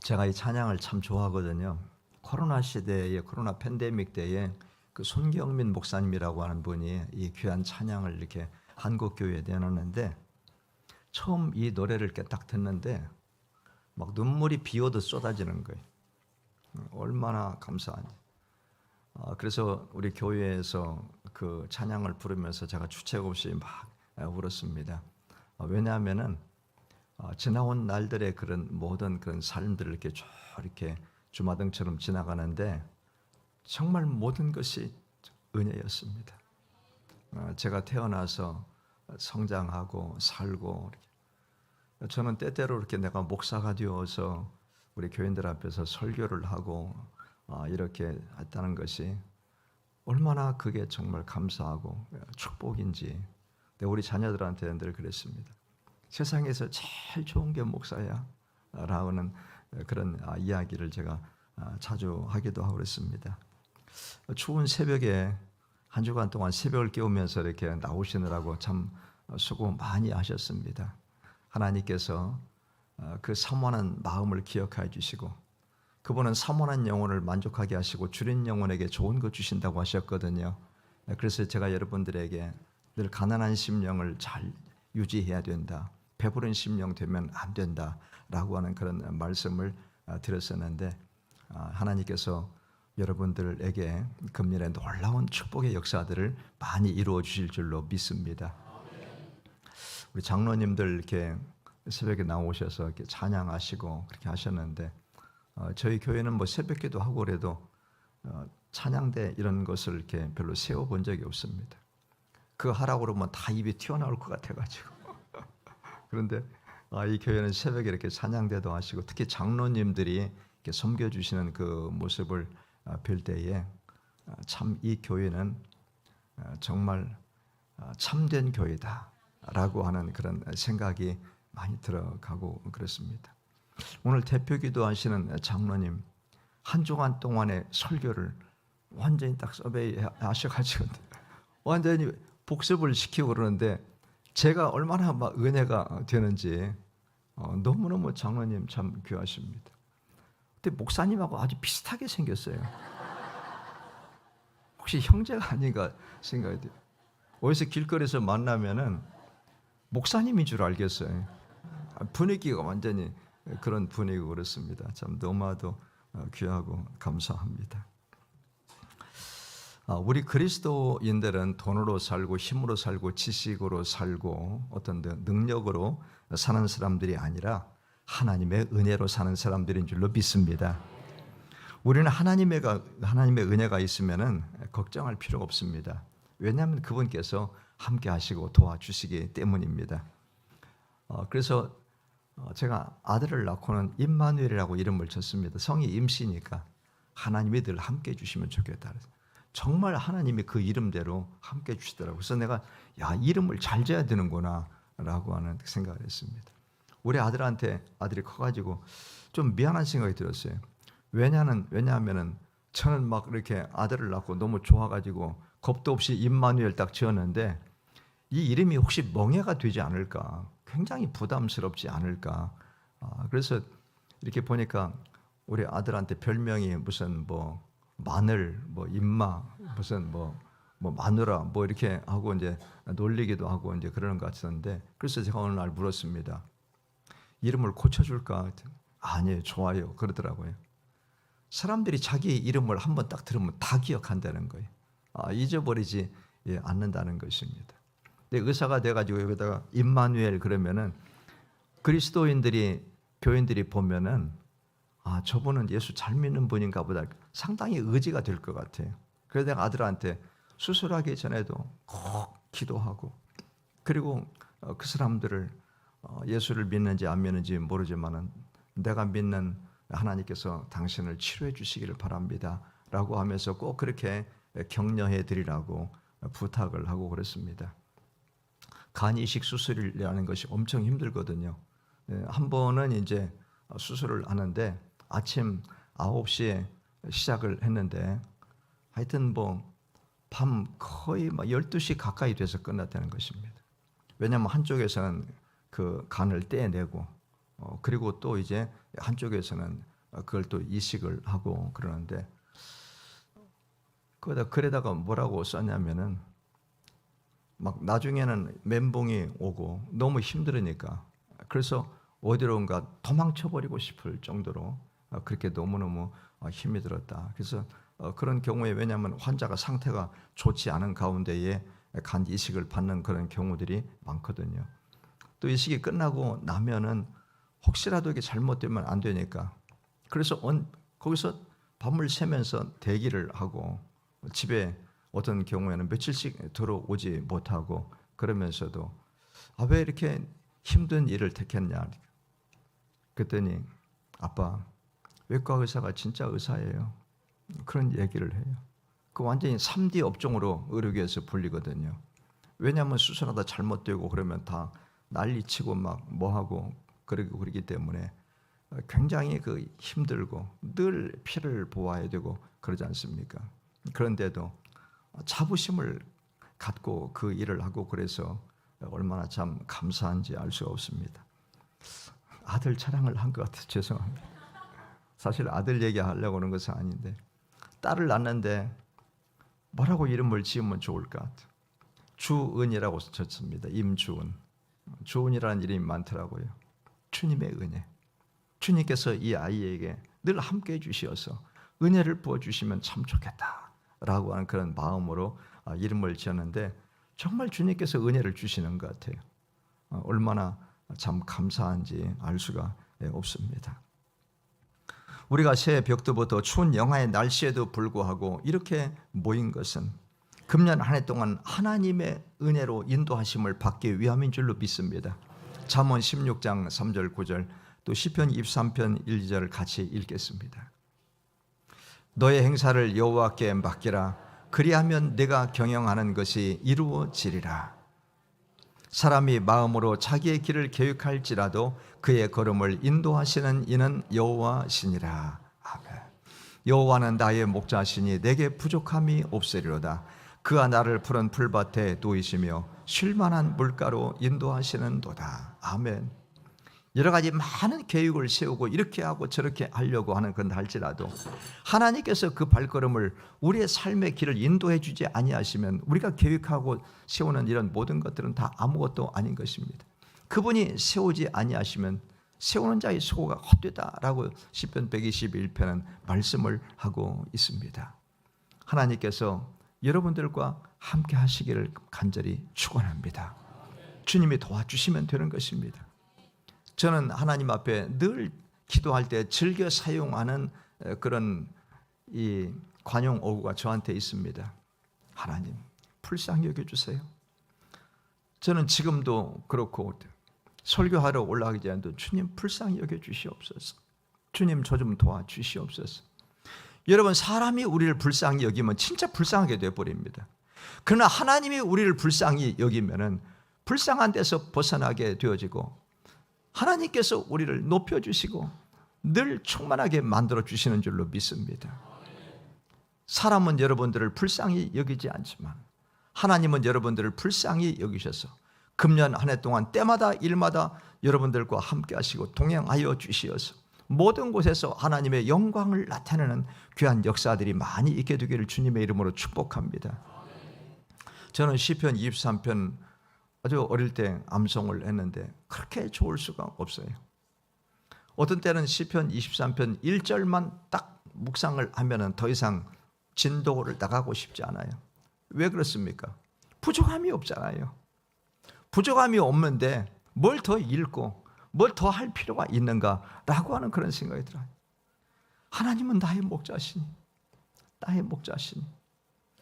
제가 이 찬양을 참 좋아하거든요. 코로나 시대에, 코로나 팬데믹 때에 그 손경민 목사님이라고 하는 분이 이 귀한 찬양을 이렇게 한국 교회에 내놨는데, 처음 이 노래를 이렇게 딱 듣는데 막 눈물이 비 오듯 쏟아지는 거예요. 얼마나 감사한지. 그래서 우리 교회에서 그 찬양을 부르면서 제가 주책 없이 막 울었습니다. 왜냐하면은 지나온 날들의 그런 모든 그런 삶들을 이렇게 쭉 이렇게 주마등처럼 지나가는데 정말 모든 것이 은혜였습니다. 제가 태어나서 성장하고 살고, 저는 때때로 이렇게 내가 목사가 되어서 우리 교인들 앞에서 설교를 하고 이렇게 했다는 것이 얼마나 그게 정말 감사하고 축복인지 우리 자녀들한테는 늘 그랬습니다. 세상에서 제일 좋은 게 목사야 라는 그런 이야기를 제가 자주 하기도 하고 그랬습니다. 추운 새벽에 한 주간 동안 새벽을 깨우면서 이렇게 나오시느라고 참 수고 많이 하셨습니다. 하나님께서 그 사모하는 마음을 기억하여 주시고, 그분은 사모하는 영혼을 만족하게 하시고 줄인 영혼에게 좋은 것 주신다고 하셨거든요. 그래서 제가 여러분들에게 늘 가난한 심령을 잘 유지해야 된다, 배부른 심령 되면 안 된다라고 하는 그런 말씀을 드렸었는데, 하나님께서 여러분들에게 금년에 놀라운 축복의 역사들을 많이 이루어 주실 줄로 믿습니다. 우리 장로님들 이렇게 새벽에 나오셔서 이렇게 찬양하시고 그렇게 하셨는데, 저희 교회는 뭐 새벽기도 하고 그래도 찬양대 이런 것을 이렇게 별로 세워본 적이 없습니다. 그거 하라고 그러면 다 입이 튀어나올 것 같아가지고. 그런데 이 교회는 새벽에 이렇게 찬양대도 하시고, 특히 장로님들이 이렇게 섬겨주시는 그 모습을 뵐 때에 참 이 교회는 정말 참된 교회다라고 하는 그런 생각이 많이 들어가고 그렇습니다. 오늘 대표기도 하시는 장로님 한 주간 동안의 설교를 완전히 딱 서베이하셔가지고 완전히 복습을 시키고 그러는데, 제가 얼마나 막 은혜가 되는지 너무너무 장로님 참 귀하십니다. 근데 목사님하고 아주 비슷하게 생겼어요. 혹시 형제가 아닌가 생각이 돼요. 어디서 길거리에서 만나면은 목사님인 줄 알겠어요. 분위기가 완전히 그런 분위기고 그렇습니다. 참 너무나도 귀하고 감사합니다. 우리 그리스도인들은 돈으로 살고 힘으로 살고 지식으로 살고 어떤 능력으로 사는 사람들이 아니라 하나님의 은혜로 사는 사람들인 줄로 믿습니다. 우리는 하나님의 은혜가 있으면은 걱정할 필요가 없습니다. 왜냐하면 그분께서 함께 하시고 도와주시기 때문입니다. 그래서 제가 아들을 낳고는 임마누엘이라고 이름을 줬습니다. 성이 임시니까 하나님이 늘 함께 해주시면 좋겠다. 정말 하나님이 그 이름대로 함께 해주시더라고요. 그래서 내가 이름을 잘 지어야 되는구나 라고 하는 생각을 했습니다. 우리 아들이 커가지고 좀 미안한 생각이 들었어요. 왜냐하면은 저는 막 이렇게 아들을 낳고 너무 좋아가지고 겁도 없이 임마누엘 딱 지었는데, 이 이름이 혹시 멍해가 되지 않을까, 굉장히 부담스럽지 않을까. 그래서 이렇게 보니까 우리 아들한테 별명이 무슨 뭐 마늘, 뭐 임마, 무슨 뭐 마누라 뭐 이렇게 하고 이제 놀리기도 하고 이제 그러는 것 같았는데, 그래서 제가 어느 날 물었습니다. 이름을 고쳐줄까? 아니에요, 좋아요 그러더라고요. 사람들이 자기 이름을 한번 딱 들으면 다 기억한다는 거예요. 잊어버리지 않는다는 것입니다. 근데 의사가 돼가지고 여기다가 임마누엘 그러면은 그리스도인들이, 교인들이 보면은 저분은 예수 잘 믿는 분인가 보다, 상당히 의지가 될 것 같아요. 그래서 내가 아들한테 수술하기 전에도 꼭 기도하고, 그리고 그 사람들을 예수를 믿는지 안 믿는지 모르지만은 내가 믿는 하나님께서 당신을 치료해 주시기를 바랍니다 라고 하면서 꼭 그렇게 격려해 드리라고 부탁을 하고 그랬습니다. 간 이식 수술이라는 것이 엄청 힘들거든요. 한 번은 이제 수술을 하는데 아침 9시에 시작을 했는데 하여튼 밤 거의 12시 가까이 돼서 끝났다는 것입니다. 왜냐하면 한쪽에서는 그 간을 떼내고 그리고 또 이제 한쪽에서는 그걸 또 이식을 하고 그러는데 거기다 글에다가 뭐라고 썼냐면은 막 나중에는 멘붕이 오고 너무 힘들으니까 그래서 어디론가 도망쳐버리고 싶을 정도로 그렇게 너무너무 힘이 들었다. 그래서 그런 경우에 왜냐하면 환자가 상태가 좋지 않은 가운데에 간 이식을 받는 그런 경우들이 많거든요. 또 이식이 끝나고 나면은 혹시라도 이게 잘못되면 안 되니까 그래서 거기서 밤을 새면서 대기를 하고 집에 어떤 경우에는 며칠씩 들어오지 못하고 그러면서도 왜 이렇게 힘든 일을 택했냐 그랬더니 아빠 외과 의사가 진짜 의사예요. 그런 얘기를 해요. 그 완전히 3D 업종으로 의료계에서 불리거든요. 왜냐하면 수술하다 잘못되고 그러면 다 난리치고 막 뭐하고 그러기 때문에 굉장히 그 힘들고 늘 피를 보아야 되고 그러지 않습니까? 그런데도 자부심을 갖고 그 일을 하고 그래서 얼마나 참 감사한지 알 수가 없습니다. 아들 자랑을 한 것 같아요. 죄송합니다. 사실 아들 얘기하려고 하는 것은 아닌데 딸을 낳는데 뭐라고 이름을 지으면 좋을까? 주은이라고 쳤습니다. 임주은. 주은이라는 이름이 많더라고요. 주님의 은혜. 주님께서 이 아이에게 늘 함께해 주시어서 은혜를 부어주시면 참 좋겠다라고 하는 그런 마음으로 이름을 지었는데 정말 주님께서 은혜를 주시는 것 같아요. 얼마나 참 감사한지 알 수가 없습니다. 우리가 새해 벽두부터 추운 영하의 날씨에도 불구하고 이렇게 모인 것은 금년 한 해 동안 하나님의 은혜로 인도하심을 받기 위함인 줄로 믿습니다. 잠언 16장 3절 9절 또 시편 23편 1, 2절을 같이 읽겠습니다. 너의 행사를 여호와께 맡기라. 그리하면 내가 경영하는 것이 이루어지리라. 사람이 마음으로 자기의 길을 계획할지라도 그의 걸음을 인도하시는 이는 여호와시니라. 아멘. 여호와는 나의 목자시니 내게 부족함이 없으리로다. 그가 나를 푸른 풀밭에 놓이시며 쉴만한 물가로 인도하시는도다. 아멘. 여러 가지 많은 계획을 세우고 이렇게 하고 저렇게 하려고 하는 건 할지라도 하나님께서 그 발걸음을 우리의 삶의 길을 인도해 주지 아니하시면 우리가 계획하고 세우는 이런 모든 것들은 다 아무것도 아닌 것입니다. 그분이 세우지 아니하시면 세우는 자의 수고가 헛되다라고 시편 121편은 말씀을 하고 있습니다. 하나님께서 여러분들과 함께 하시기를 간절히 축원합니다. 주님이 도와주시면 되는 것입니다. 저는 하나님 앞에 늘 기도할 때 즐겨 사용하는 그런 이 관용 어구가 저한테 있습니다. 하나님 불쌍히 여겨주세요. 저는 지금도 그렇고 설교하러 올라가기 전에도 주님 불쌍히 여겨주시옵소서. 주님 저 좀 도와주시옵소서. 여러분 사람이 우리를 불쌍히 여기면 진짜 불쌍하게 되어버립니다. 그러나 하나님이 우리를 불쌍히 여기면은 불쌍한 데서 벗어나게 되어지고 하나님께서 우리를 높여주시고 늘 충만하게 만들어주시는 줄로 믿습니다. 사람은 여러분들을 불쌍히 여기지 않지만 하나님은 여러분들을 불쌍히 여기셔서 금년 한 해 동안 때마다 일마다 여러분들과 함께 하시고 동행하여 주시어서 모든 곳에서 하나님의 영광을 나타내는 귀한 역사들이 많이 있게 되기를 주님의 이름으로 축복합니다. 저는 시편 23편 아주 어릴 때 암송을 했는데 그렇게 좋을 수가 없어요. 어떤 때는 시편 23편 1절만 딱 묵상을 하면은 더 이상 진도를 나가고 싶지 않아요. 왜 그렇습니까? 부족함이 없잖아요. 부족함이 없는데 뭘 더 읽고 뭘 더 할 필요가 있는가라고 하는 그런 생각이 들어요. 하나님은 나의 목자시니, 나의 목자시니,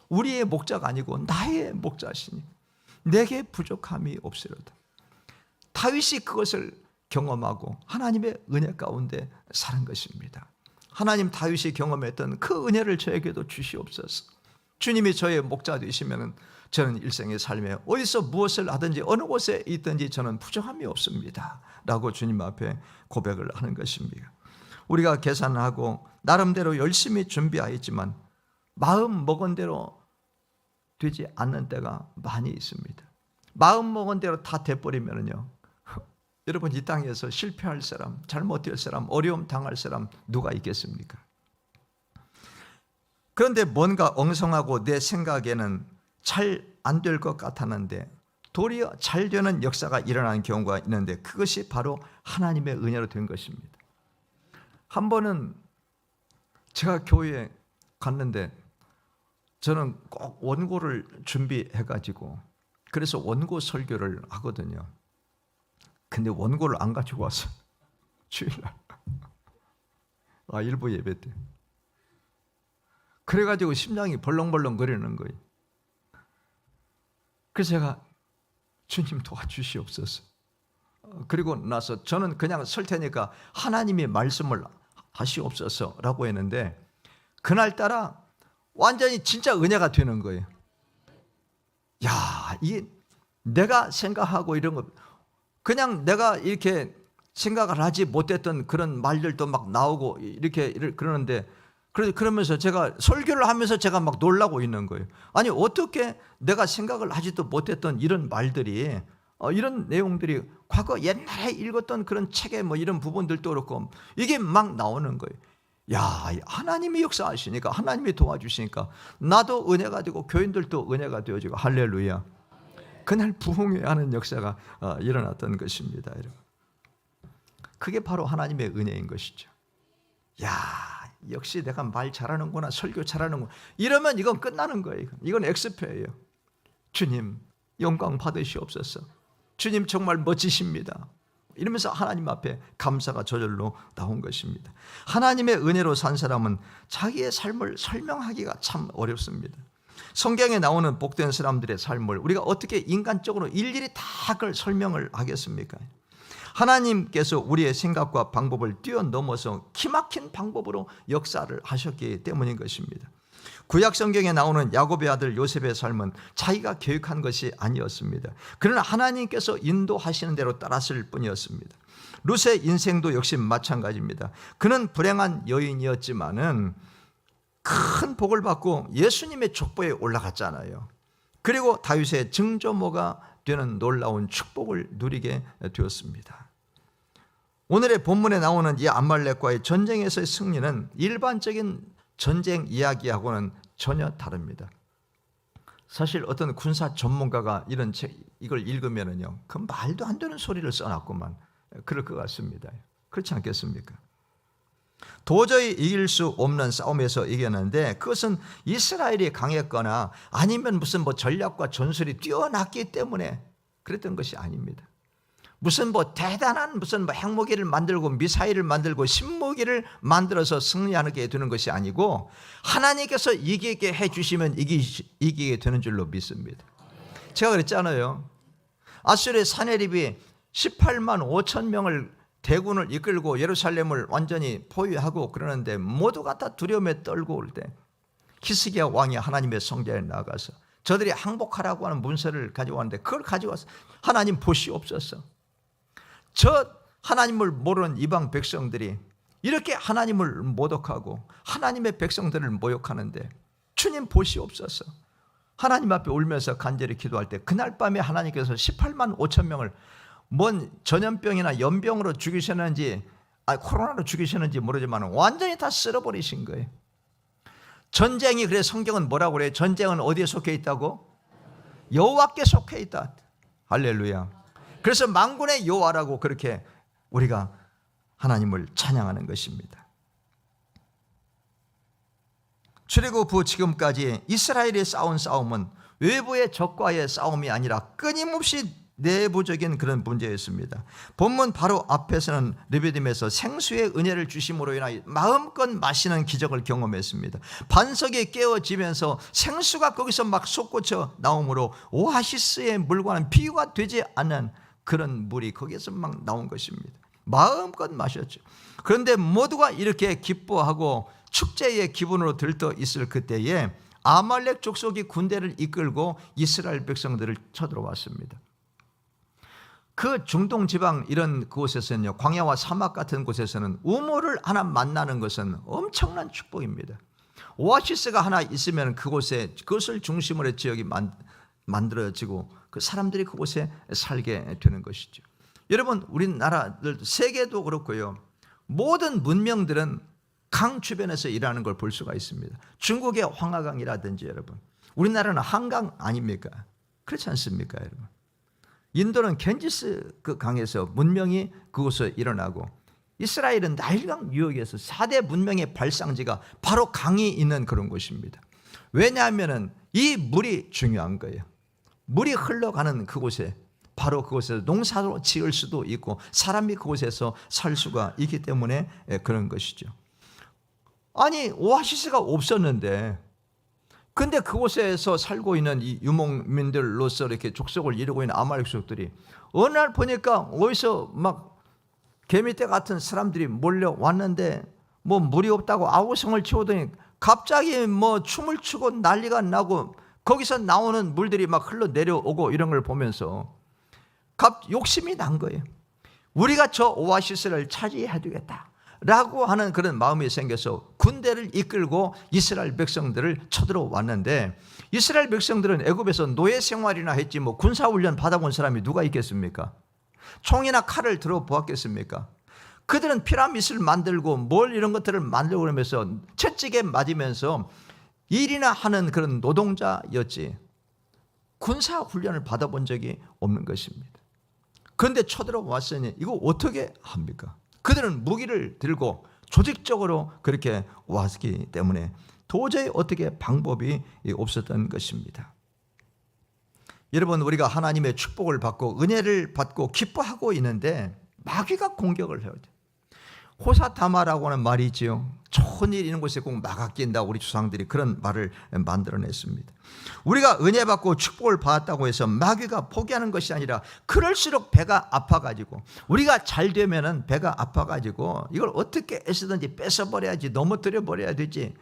우리의 목자가 아니고 나의 목자시니 내게 부족함이 없으리로다. 다윗이 그것을 경험하고 하나님의 은혜 가운데 사는 것입니다. 하나님 다윗이 경험했던 그 은혜를 저에게도 주시옵소서. 주님이 저의 목자 되시면 저는 일생의 삶에 어디서 무엇을 하든지 어느 곳에 있든지 저는 부족함이 없습니다 라고 주님 앞에 고백을 하는 것입니다. 우리가 계산하고 나름대로 열심히 준비하였지만 마음 먹은 대로 되지 않는 때가 많이 있습니다. 마음 먹은 대로 다 돼버리면요 여러분, 이 땅에서 실패할 사람, 잘못될 사람, 어려움 당할 사람 누가 있겠습니까? 그런데 뭔가 엉성하고 내 생각에는 잘 안 될 것 같았는데 도리어 잘 되는 역사가 일어나는 경우가 있는데 그것이 바로 하나님의 은혜로 된 것입니다. 한 번은 제가 교회에 갔는데 저는 꼭 원고를 준비해가지고 그래서 원고 설교를 하거든요. 근데 원고를 안 가지고 왔어요. 주일날. 일부 예배 때. 그래가지고 심장이 벌렁벌렁 거리는 거예요. 그래서 제가 주님 도와주시옵소서. 그리고 나서 저는 그냥 설 테니까 하나님이 말씀을 하시옵소서라고 했는데 그날따라 완전히 진짜 은혜가 되는 거예요. 야, 이게 내가 생각하고 이런 거 그냥 내가 이렇게 생각을 하지 못했던 그런 말들도 막 나오고 이렇게 그러는데 그러면서 제가 설교를 하면서 제가 막 놀라고 있는 거예요. 아니 어떻게 내가 생각을 하지도 못했던 이런 말들이 이런 내용들이 과거 옛날에 읽었던 그런 책에 뭐 이런 부분들도 그렇고 이게 막 나오는 거예요. 야, 하나님이 역사하시니까 하나님이 도와주시니까 나도 은혜가 되고 교인들도 은혜가 되어지고 할렐루야. 그날 부흥회하는 역사가 일어났던 것입니다. 여러분. 그게 바로 하나님의 은혜인 것이죠. 야, 역시 내가 말 잘하는구나, 설교 잘하는구나. 이러면 이건 끝나는 거예요. 이건 엑스페예요. 주님 영광 받으시옵소서. 주님 정말 멋지십니다. 이러면서 하나님 앞에 감사가 저절로 나온 것입니다. 하나님의 은혜로 산 사람은 자기의 삶을 설명하기가 참 어렵습니다. 성경에 나오는 복된 사람들의 삶을 우리가 어떻게 인간적으로 일일이 다 그걸 설명을 하겠습니까? 하나님께서 우리의 생각과 방법을 뛰어넘어서 기막힌 방법으로 역사를 하셨기 때문인 것입니다. 구약 성경에 나오는 야곱의 아들 요셉의 삶은 자기가 계획한 것이 아니었습니다. 그러나 하나님께서 인도하시는 대로 따랐을 뿐이었습니다. 룻의 인생도 역시 마찬가지입니다. 그는 불행한 여인이었지만은 큰 복을 받고 예수님의 족보에 올라갔잖아요. 그리고 다윗의 증조모가 되는 놀라운 축복을 누리게 되었습니다. 오늘의 본문에 나오는 이 아말렉과의 전쟁에서의 승리는 일반적인 전쟁 이야기하고는 전혀 다릅니다. 사실 어떤 군사 전문가가 이런 책 이걸 읽으면은요, 그 말도 안 되는 소리를 써놨구만 그럴 것 같습니다. 그렇지 않겠습니까? 도저히 이길 수 없는 싸움에서 이겼는데 그것은 이스라엘이 강했거나 아니면 무슨 뭐 전략과 전술이 뛰어났기 때문에 그랬던 것이 아닙니다. 무슨 뭐 대단한 무슨 뭐 핵무기를 만들고 미사일을 만들고 신무기를 만들어서 승리하게 되는 것이 아니고 하나님께서 이기게 해주시면 이기게 되는 줄로 믿습니다. 제가 그랬잖아요. 아수르의 사내립이 18만 5천 명을 대군을 이끌고 예루살렘을 완전히 포위하고 그러는데 모두가 다 두려움에 떨고 올 때 히스기야 왕이 하나님의 성전에 나가서 저들이 항복하라고 하는 문서를 가지고 왔는데 그걸 가지고 와서 하나님 보시옵소서. 저 하나님을 모르는 이방 백성들이 이렇게 하나님을 모독하고 하나님의 백성들을 모욕하는데 주님 보시옵소서. 하나님 앞에 울면서 간절히 기도할 때 그날 밤에 하나님께서 18만 5천 명을 뭔 전염병이나 연병으로 죽이셨는지 코로나로 죽이셨는지 모르지만 완전히 다 쓸어버리신 거예요. 전쟁이 그래 성경은 뭐라고 그래요? 전쟁은 어디에 속해 있다고? 여호와께 속해 있다. 할렐루야. 그래서 만군의 여호와라고 그렇게 우리가 하나님을 찬양하는 것입니다. 출애굽 후 지금까지 이스라엘이 싸운 싸움은 외부의 적과의 싸움이 아니라 끊임없이 내부적인 그런 문제였습니다. 본문 바로 앞에서는 르비딤에서 생수의 은혜를 주심으로 인하여 마음껏 마시는 기적을 경험했습니다. 반석이 깨어지면서 생수가 거기서 막 솟구쳐 나오므로 오아시스의 물과는 비교가 되지 않는 그런 물이 거기에서 막 나온 것입니다. 마음껏 마셨죠. 그런데 모두가 이렇게 기뻐하고 축제의 기분으로 들떠 있을 그때에 아말렉 족속이 군대를 이끌고 이스라엘 백성들을 쳐들어왔습니다. 그 중동 지방 이런 곳에서는요, 광야와 사막 같은 곳에서는 우물을 하나 만나는 것은 엄청난 축복입니다. 오아시스가 하나 있으면 그곳에 그것을 중심으로 지역이 만들어지고 그 사람들이 그곳에 살게 되는 것이죠. 여러분, 우리나라들, 세계도 그렇고요, 모든 문명들은 강 주변에서 일하는 걸 볼 수가 있습니다. 중국의 황하강이라든지, 여러분, 우리나라는 한강 아닙니까? 그렇지 않습니까, 여러분? 인도는 겐지스 그 강에서 문명이 그곳에 일어나고, 이스라엘은 나일강 유역에서 4대 문명의 발상지가 바로 강이 있는 그런 곳입니다. 왜냐하면 이 물이 중요한 거예요. 물이 흘러가는 그곳에, 바로 그곳에서 농사도 지을 수도 있고 사람이 그곳에서 살 수가 있기 때문에 그런 것이죠. 아니, 오아시스가 없었는데, 근데 그곳에서 살고 있는 이 유목민들로서 이렇게 족속을 이루고 있는 아말렉 족속들이 어느 날 보니까 어디서 막 개미떼 같은 사람들이 몰려왔는데, 뭐 물이 없다고 아우성을 치우더니 갑자기 뭐 춤을 추고 난리가 나고, 거기서 나오는 물들이 막 흘러 내려오고 이런 걸 보면서 욕심이 난 거예요. 우리가 저 오아시스를 차지해야 되겠다 라고 하는 그런 마음이 생겨서 군대를 이끌고 이스라엘 백성들을 쳐들어왔는데, 이스라엘 백성들은 애굽에서 노예 생활이나 했지 뭐 군사훈련 받아본 사람이 누가 있겠습니까? 총이나 칼을 들어보았겠습니까? 그들은 피라밋을 만들고 뭘 이런 것들을 만들고 그러면서 채찍에 맞으면서 일이나 하는 그런 노동자였지 군사훈련을 받아본 적이 없는 것입니다. 그런데 쳐들어왔으니 이거 어떻게 합니까? 그들은 무기를 들고 조직적으로 그렇게 왔기 때문에 도저히 어떻게 방법이 없었던 것입니다. 여러분, 우리가 하나님의 축복을 받고 은혜를 받고 기뻐하고 있는데 마귀가 공격을 해야 돼요. 호사타마라고 하는 말이 있지요. 좋은 일 있는 곳에 꼭 마가 낀다. 우리 조상들이 그런 말을 만들어냈습니다. 우리가 은혜 받고 축복을 받았다고 해서 마귀가 포기하는 것이 아니라, 그럴수록 배가 아파가지고, 우리가 잘 되면은 배가 아파가지고 이걸 어떻게 애쓰든지 뺏어버려야지, 넘어뜨려버려야 되지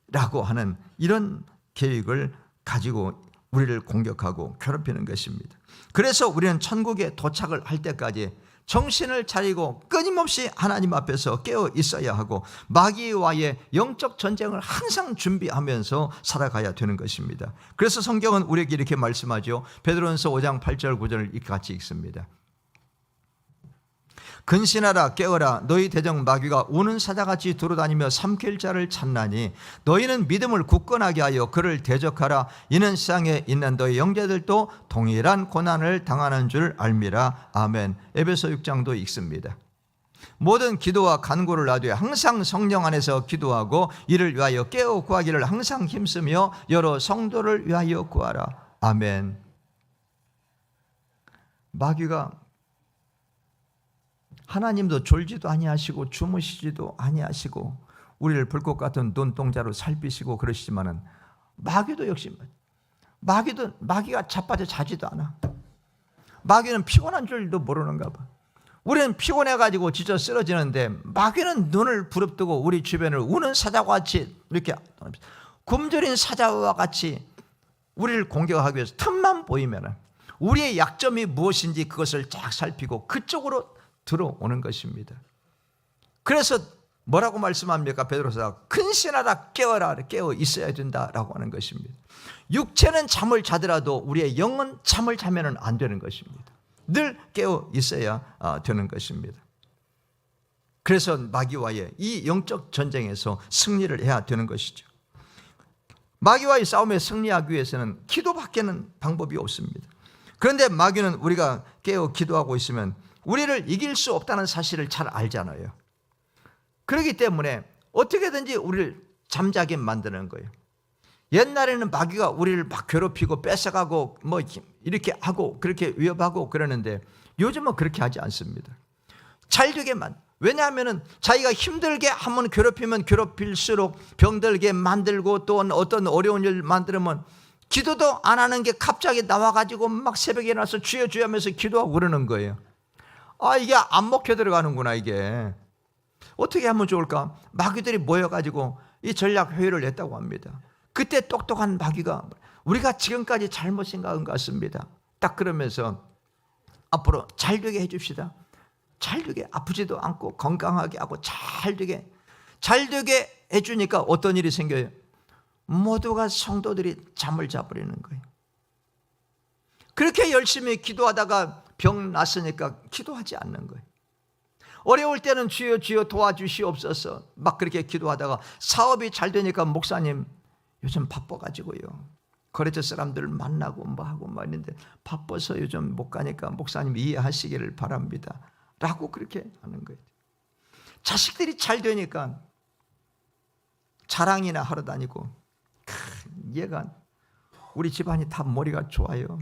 라고 하는 이런 계획을 가지고 우리를 공격하고 괴롭히는 것입니다. 그래서 우리는 천국에 도착을 할 때까지 정신을 차리고 끊임없이 하나님 앞에서 깨어 있어야 하고, 마귀와의 영적 전쟁을 항상 준비하면서 살아가야 되는 것입니다. 그래서 성경은 우리에게 이렇게 말씀하죠. 베드로전서 5장 8절 9절을 같이 읽습니다. 근신하라, 깨어라. 너희 대적 마귀가 우는 사자같이 두루다니며 삼킬 자를 찾나니, 너희는 믿음을 굳건하게 하여 그를 대적하라. 이는 세상에 있는 너희 형제들도 동일한 고난을 당하는 줄 알미라. 아멘. 에베소 6장도 읽습니다. 모든 기도와 간구를 놔두어 항상 성령 안에서 기도하고 이를 위하여 깨어 구하기를 항상 힘쓰며 여러 성도를 위하여 구하라. 아멘. 마귀가 하나님도 졸지도 아니하시고 주무시지도 아니하시고 우리를 불꽃 같은 눈동자로 살피시고 그러시지만은, 마귀도 역시 마귀가 자빠져 자지도 않아. 마귀는 피곤한 줄도 모르는가 봐. 우리는 피곤해가지고 지쳐 쓰러지는데, 마귀는 눈을 부릅뜨고 우리 주변을 우는 사자와 같이, 이렇게 굶주린 사자와 같이 우리를 공격하기 위해서 틈만 보이면은 우리의 약점이 무엇인지 그것을 쫙 살피고 그쪽으로 들어오는 것입니다. 그래서 뭐라고 말씀합니까? 베드로서가 근신하라, 깨어라, 깨어 있어야 된다라고 하는 것입니다. 육체는 잠을 자더라도 우리의 영은 잠을 자면은 안 되는 것입니다. 늘 깨어 있어야 되는 것입니다. 그래서 마귀와의 이 영적 전쟁에서 승리를 해야 되는 것이죠. 마귀와의 싸움에 승리하기 위해서는 기도밖에는 방법이 없습니다. 그런데 마귀는 우리가 깨어 기도하고 있으면 우리를 이길 수 없다는 사실을 잘 알잖아요. 그렇기 때문에 어떻게든지 우리를 잠자게 만드는 거예요. 옛날에는 마귀가 우리를 막 괴롭히고 뺏어가고 뭐 이렇게 하고 그렇게 위협하고 그러는데, 요즘은 그렇게 하지 않습니다. 잘되게만. 왜냐하면 자기가 힘들게 한번 괴롭히면 괴롭힐수록 병들게 만들고, 또 어떤 어려운 일 만들면 기도도 안 하는 게 갑자기 나와가지고 막 새벽에 일어나서 주여 주여 하면서 기도하고 그러는 거예요. 아, 이게 안 먹혀 들어가는구나. 이게 어떻게 하면 좋을까? 마귀들이 모여가지고 이 전략 회의를 했다고 합니다. 그때 똑똑한 마귀가 우리가 지금까지 잘못 생각한 것 같습니다. 딱 그러면서 앞으로 잘되게 해줍시다. 잘되게, 아프지도 않고 건강하게 하고 잘되게 해주니까 어떤 일이 생겨요? 모두가 성도들이 잠을 자버리는 거예요. 그렇게 열심히 기도하다가 병 났으니까 기도하지 않는 거예요. 어려울 때는 주여 주여 도와주시옵소서 막 그렇게 기도하다가 사업이 잘 되니까 목사님 요즘 바빠가지고요. 거래처 사람들 만나고 뭐 하고 막 있는데 바빠서 요즘 못 가니까 목사님 이해하시기를 바랍니다. 라고 그렇게 하는 거예요. 자식들이 잘 되니까 자랑이나 하러 다니고 얘가 우리 집안이 다 머리가 좋아요.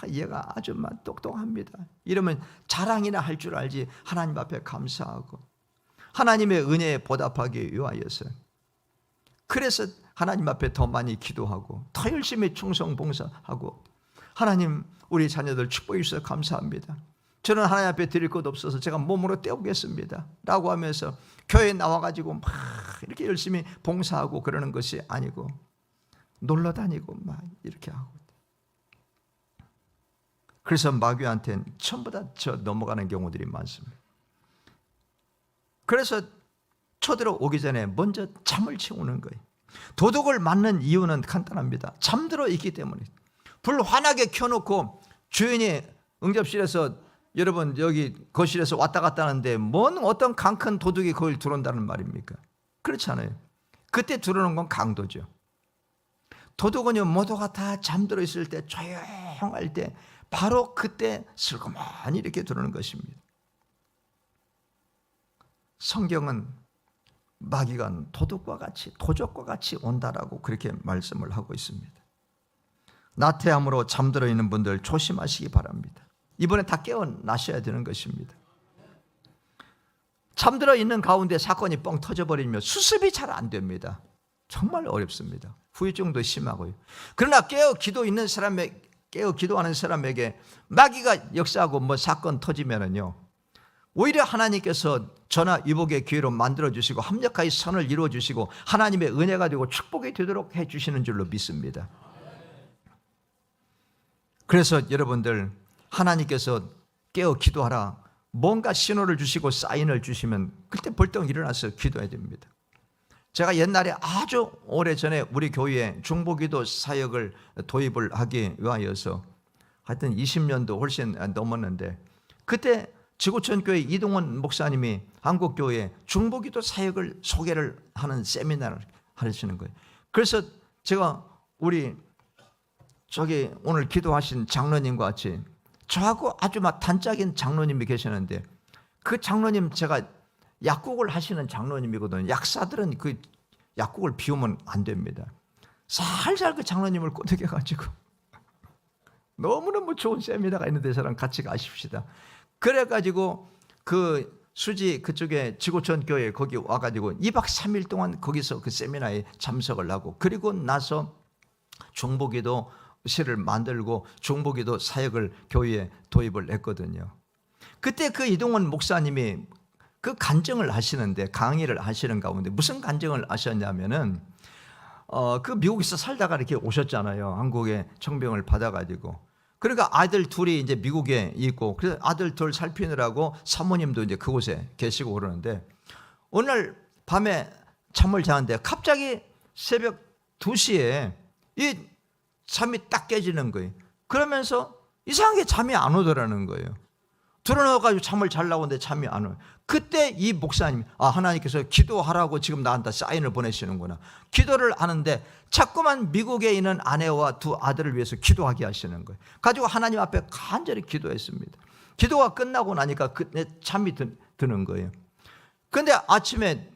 얘가 아주 똑똑합니다. 이러면 자랑이나 할 줄 알지 하나님 앞에 감사하고 하나님의 은혜에 보답하기 위하여서 그래서 하나님 앞에 더 많이 기도하고 더 열심히 충성 봉사하고 하나님 우리 자녀들 축복해 주셔서 감사합니다. 저는 하나님 앞에 드릴 것 없어서 제가 몸으로 때우겠습니다 라고 하면서 교회에 나와가지고 막 이렇게 열심히 봉사하고 그러는 것이 아니고 놀러 다니고 막 이렇게 하고 그래서 마귀한테는 전부 다 넘어가는 경우들이 많습니다. 그래서 쳐들어오기 전에 먼저 잠을 채우는 거예요. 도둑을 맞는 이유는 간단합니다. 잠들어 있기 때문에. 불 환하게 켜놓고 주인이 응접실에서 여러분 여기 거실에서 왔다 갔다 하는데 뭔 어떤 강큰 도둑이 거길 들어온다는 말입니까? 그렇지 않아요. 그때 들어오는 건 강도죠. 도둑은요 모두가 다 잠들어 있을 때 조용할 때 바로 그때 슬그머니 이렇게 들어오는 것입니다. 성경은 마귀가 도둑과 같이 도적과 같이 온다라고 그렇게 말씀을 하고 있습니다. 나태함으로 잠들어 있는 분들 조심하시기 바랍니다. 이번에 다 깨어나셔야 되는 것입니다. 잠들어 있는 가운데 사건이 뻥 터져버리면 수습이 잘 안 됩니다. 정말 어렵습니다. 후유증도 심하고요. 그러나 깨어 기도하는 사람에게 마귀가 역사하고 뭐 사건 터지면은요 오히려 하나님께서 전화 위복의 기회로 만들어 주시고 합력하여 선을 이루어 주시고 하나님의 은혜가 되고 축복이 되도록 해 주시는 줄로 믿습니다. 그래서 여러분들 하나님께서 깨어 기도하라 뭔가 신호를 주시고 사인을 주시면 그때 벌떡 일어나서 기도해야 됩니다. 제가 옛날에 아주 오래전에 우리 교회에 중보기도 사역을 도입을 하기 위하여서 하여튼 20년도 훨씬 넘었는데 그때 지구촌교회 이동원 목사님이 한국교회에 중보기도 사역을 소개를 하는 세미나를 하시는 거예요. 그래서 제가 우리 저기 오늘 기도하신 장로님과 같이 저하고 아주 단짝인 장로님이 계시는데 그 장로님 제가 약국을 하시는 장로님이거든요. 약사들은 그 약국을 비우면 안 됩니다. 살살 그 장로님을 꼬드겨가지고 너무너무 좋은 세미나가 있는데 저랑 같이 가십시다. 그래가지고 그 수지 그쪽에 지구촌 교회 거기 와가지고 2박 3일 동안 거기서 그 세미나에 참석을 하고 그리고 나서 중보기도실을 만들고 중보기도 사역을 교회에 도입을 했거든요. 그때 그 이동원 목사님이 그 간증을 하시는데 강의를 하시는 가운데 무슨 간증을 하셨냐면은 그 미국에서 살다가 이렇게 오셨잖아요. 한국에 청병을 받아가지고 그러니까 아들 둘이 이제 미국에 있고 그래서 아들 둘 살피느라고 사모님도 이제 그곳에 계시고 그러는데 오늘 밤에 잠을 자는데 갑자기 새벽 2시에 이 잠이 딱 깨지는 거예요. 그러면서 이상하게 잠이 안 오더라는 거예요. 들어넣어가지고 잠을 자려고 하는데 잠이 안 와요. 그때 이 목사님이 하나님께서 기도하라고 지금 나한테 사인을 보내시는구나. 기도를 하는데 자꾸만 미국에 있는 아내와 두 아들을 위해서 기도하게 하시는 거예요. 가지고 하나님 앞에 간절히 기도했습니다. 기도가 끝나고 나니까 잠이 드는 거예요. 그런데 아침에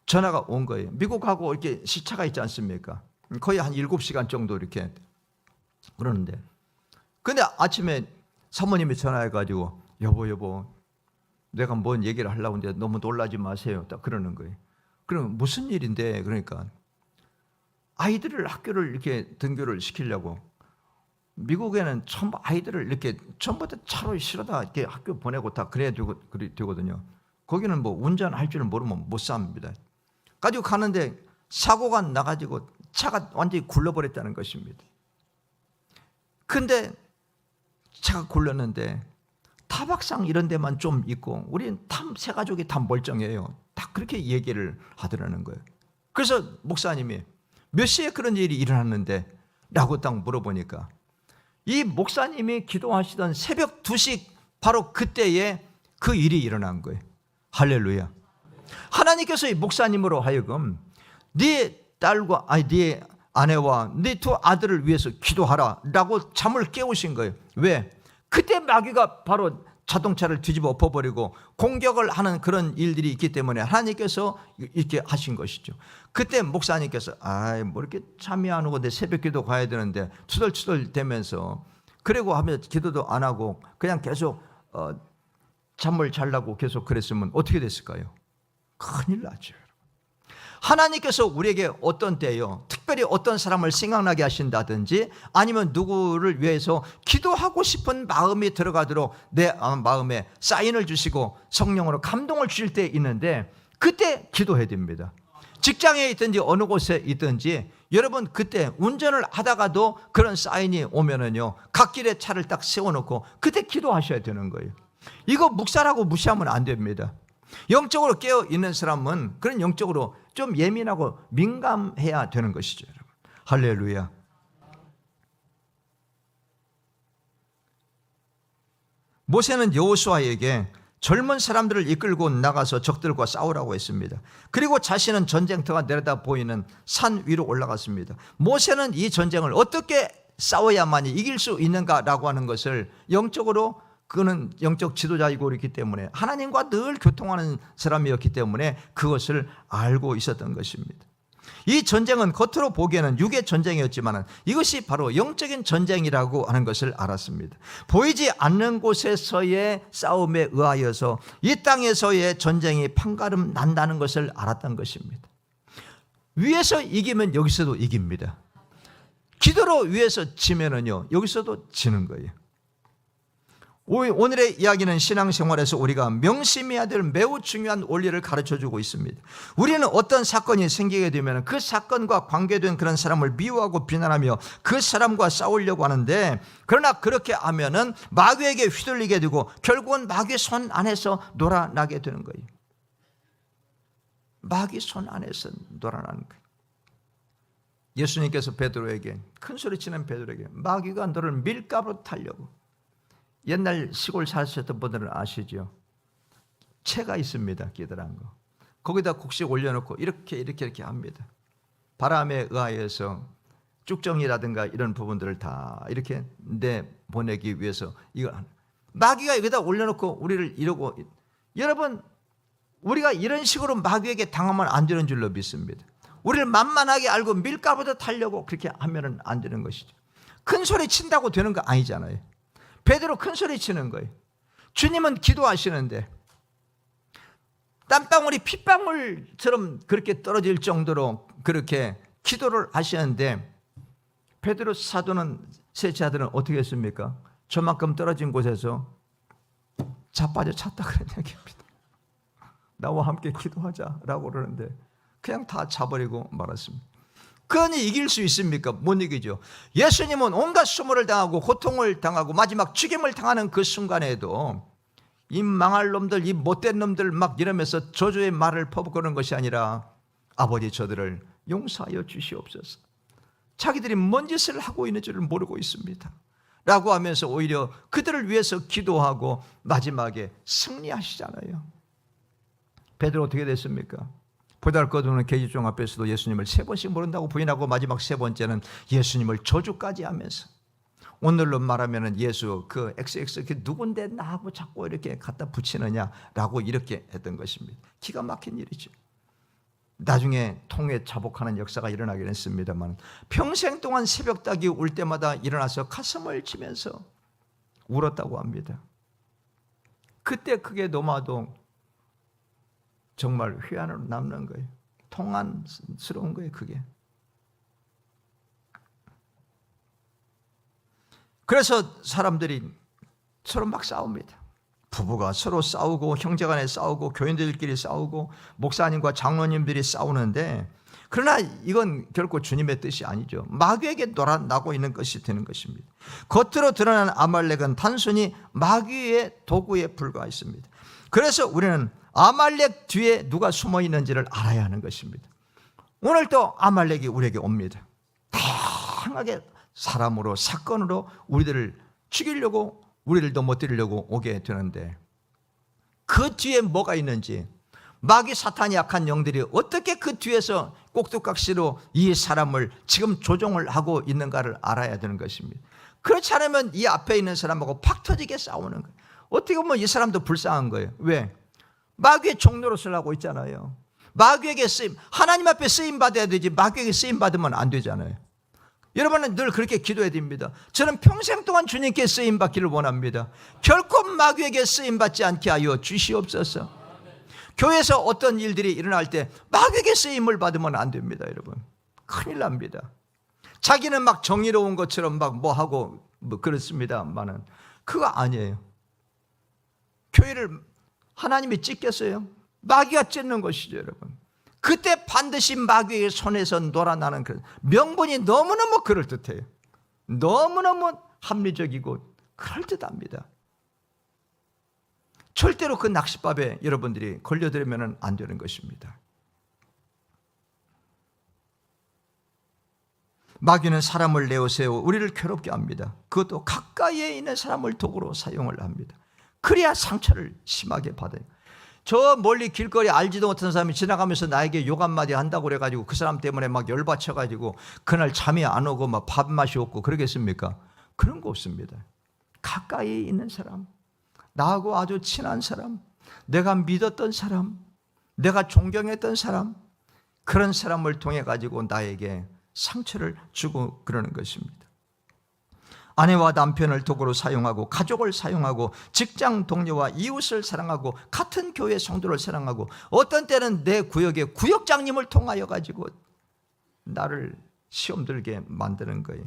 전화가 온 거예요. 미국하고 이렇게 시차가 있지 않습니까? 거의 한 7시간 정도 이렇게 그러는데 근데 아침에 사모님이 전화해가지고 여보 내가 뭔 얘기를 하려고 하는데 너무 놀라지 마세요 딱 그러는 거예요. 그럼 무슨 일인데 그러니까 아이들을 학교를 이렇게 등교를 시키려고 미국에는 전부 아이들을 이렇게 전부 다 차로 실어다 이렇게 학교 보내고 다 그래야 되거든요. 거기는 뭐 운전할 줄을 모르면 못 삽니다. 가지고 가는데 사고가 나가지고 차가 완전히 굴러버렸다는 것입니다. 근데 차가 굴렀는데 타박상 이런 데만 좀 있고 우리는 세 가족이 다 멀쩡해요. 다 그렇게 얘기를 하더라는 거예요. 그래서 목사님이 몇 시에 그런 일이 일어났는데? 라고 딱 물어보니까 이 목사님이 기도하시던 새벽 2시 바로 그때에 그 일이 일어난 거예요. 할렐루야. 하나님께서 이 목사님으로 하여금 네 딸과 네 아내와 네 2 아들을 위해서 기도하라 라고 잠을 깨우신 거예요. 왜? 그때 마귀가 바로 자동차를 뒤집어 엎어버리고 공격을 하는 그런 일들이 있기 때문에 하나님께서 이렇게 하신 것이죠. 그때 목사님께서 뭐 이렇게 잠이 안 오고 내 새벽 기도 가야 되는데 투덜투덜 대면서 그리고 하면 기도도 안 하고 그냥 계속 잠을 자려고 계속 그랬으면 어떻게 됐을까요? 큰일 나죠. 하나님께서 우리에게 어떤 때요, 특별히 어떤 사람을 생각나게 하신다든지 아니면 누구를 위해서 기도하고 싶은 마음이 들어가도록 내 마음에 사인을 주시고 성령으로 감동을 주실 때 있는데 그때 기도해야 됩니다. 직장에 있든지 어느 곳에 있든지 여러분 그때 운전을 하다가도 그런 사인이 오면은요 갓길에 차를 딱 세워놓고 그때 기도하셔야 되는 거예요. 이거 묵사라고 무시하면 안 됩니다. 영적으로 깨어 있는 사람은 그런 영적으로 좀 예민하고 민감해야 되는 것이죠, 여러분. 할렐루야. 모세는 여호수아에게 젊은 사람들을 이끌고 나가서 적들과 싸우라고 했습니다. 그리고 자신은 전쟁터가 내려다 보이는 산 위로 올라갔습니다. 모세는 이 전쟁을 어떻게 싸워야만이 이길 수 있는가라고 하는 것을 영적으로 그는 영적 지도자이고 그렇기 때문에 하나님과 늘 교통하는 사람이었기 때문에 그것을 알고 있었던 것입니다. 이 전쟁은 겉으로 보기에는 육의 전쟁이었지만 이것이 바로 영적인 전쟁이라고 하는 것을 알았습니다. 보이지 않는 곳에서의 싸움에 의하여서 이 땅에서의 전쟁이 판가름 난다는 것을 알았던 것입니다. 위에서 이기면 여기서도 이깁니다. 기도로 위에서 지면은요 여기서도 지는 거예요. 오늘의 이야기는 신앙생활에서 우리가 명심해야 될 매우 중요한 원리를 가르쳐주고 있습니다. 우리는 어떤 사건이 생기게 되면 그 사건과 관계된 그런 사람을 미워하고 비난하며 그 사람과 싸우려고 하는데, 그러나 그렇게 하면은 마귀에게 휘둘리게 되고 결국은 마귀 손 안에서 놀아나게 되는 거예요. 마귀 손 안에서 놀아나는 거예요. 예수님께서 베드로에게, 큰 소리치는 베드로에게 마귀가 너를 밀가루로 타려고, 옛날 시골 사셨던 분들은 아시죠? 채가 있습니다. 기들한 거. 거기다 곡식 올려놓고 이렇게 합니다. 바람에 의하여서 쭉정이라든가 이런 부분들을 다 이렇게 내보내기 위해서 이거 마귀가 여기다 올려놓고 우리를 이러고, 여러분 우리가 이런 식으로 마귀에게 당하면 안 되는 줄로 믿습니다. 우리를 만만하게 알고 밀가루도 타려고 그렇게 하면 안 되는 것이죠. 큰 소리 친다고 되는 거 아니잖아요. 베드로 큰 소리 치는 거예요. 주님은 기도하시는데 땀방울이 핏방울처럼 그렇게 떨어질 정도로 그렇게 기도를 하시는데, 베드로 사도는, 세자들은 어떻게 했습니까? 저만큼 떨어진 곳에서 자빠져 찼다 그런 얘기입니다. 나와 함께 기도하자라고 그러는데 그냥 다 자버리고 말았습니다. 그러니 이길 수 있습니까? 못 이기죠. 예수님은 온갖 수모를 당하고 고통을 당하고 마지막 죽임을 당하는 그 순간에도 이 망할 놈들, 이 못된 놈들 막 이러면서 저주의 말을 퍼붓는 것이 아니라 아버지 저들을 용서하여 주시옵소서, 자기들이 뭔 짓을 하고 있는 줄을 모르고 있습니다 라고 하면서 오히려 그들을 위해서 기도하고 마지막에 승리하시잖아요. 베드로 어떻게 됐습니까? 보잘것없는 계집종 앞에서도 예수님을 3번씩 모른다고 부인하고 마지막 3번째는 예수님을 저주까지 하면서, 오늘로 말하면 예수 그 XX 그 누군데 나하고 자꾸 이렇게 갖다 붙이느냐라고 이렇게 했던 것입니다. 기가 막힌 일이죠. 나중에 통에 자복하는 역사가 일어나긴 했습니다만 평생 동안 새벽닭이 울 때마다 일어나서 가슴을 치면서 울었다고 합니다. 그때 그게 너무나도 정말 회한으로 남는 거예요. 통한스러운 거예요, 그게. 그래서 사람들이 서로 막 싸웁니다. 부부가 서로 싸우고, 형제간에 싸우고, 교인들끼리 싸우고, 목사님과 장로님들이 싸우는데, 그러나 이건 결코 주님의 뜻이 아니죠. 마귀에게 놀아나고 있는 것이 되는 것입니다. 겉으로 드러난 아말렉은 단순히 마귀의 도구에 불과했습니다. 그래서 우리는 아말렉 뒤에 누가 숨어 있는지를 알아야 하는 것입니다. 오늘 또 아말렉이 우리에게 옵니다. 다양하게 사람으로 사건으로 우리들을 죽이려고 우리를 넘어뜨리려고 오게 되는데 그 뒤에 뭐가 있는지 마귀 사탄이 약한 영들이 어떻게 그 뒤에서 꼭두각시로 이 사람을 지금 조종을 하고 있는가를 알아야 되는 것입니다. 그렇지 않으면 이 앞에 있는 사람하고 팍 터지게 싸우는 거예요. 어떻게 보면 이 사람도 불쌍한 거예요. 왜? 마귀의 종노릇을 하고 있잖아요. 마귀에게 쓰임, 하나님 앞에 쓰임 받아야 되지 마귀에게 쓰임 받으면 안 되잖아요. 여러분은 늘 그렇게 기도해야 됩니다. 저는 평생 동안 주님께 쓰임 받기를 원합니다. 결코 마귀에게 쓰임 받지 않게 하여 주시옵소서. 교회에서 어떤 일들이 일어날 때 마귀에게 쓰임을 받으면 안 됩니다. 여러분, 큰일 납니다. 자기는 막 정의로운 것처럼 막 뭐하고 그렇습니다만은 그거 아니에요. 교회를 하나님이 찢겠어요? 마귀가 찢는 것이죠. 여러분, 그때 반드시 마귀의 손에서 놀아나는 그런 명분이 너무너무 그럴듯해요. 너무너무 합리적이고 그럴듯합니다. 절대로 그 낚싯밥에 여러분들이 걸려들면 안 되는 것입니다. 마귀는 사람을 내어세워 우리를 괴롭게 합니다. 그것도 가까이에 있는 사람을 도구로 사용을 합니다. 그래야 상처를 심하게 받아요. 저 멀리 길거리 알지도 못하는 사람이 지나가면서 나에게 욕 한마디 한다고 그래가지고 그 사람 때문에 막 열받쳐가지고 그날 잠이 안 오고 막 밥맛이 없고 그러겠습니까? 그런 거 없습니다. 가까이 있는 사람, 나하고 아주 친한 사람, 내가 믿었던 사람, 내가 존경했던 사람, 그런 사람을 통해 가지고 나에게 상처를 주고 그러는 것입니다. 아내와 남편을 도구로 사용하고 가족을 사용하고 직장 동료와 이웃을 사랑하고 같은 교회 성도를 사랑하고 어떤 때는 내 구역의 구역장님을 통하여 가지고 나를 시험 들게 만드는 거예요.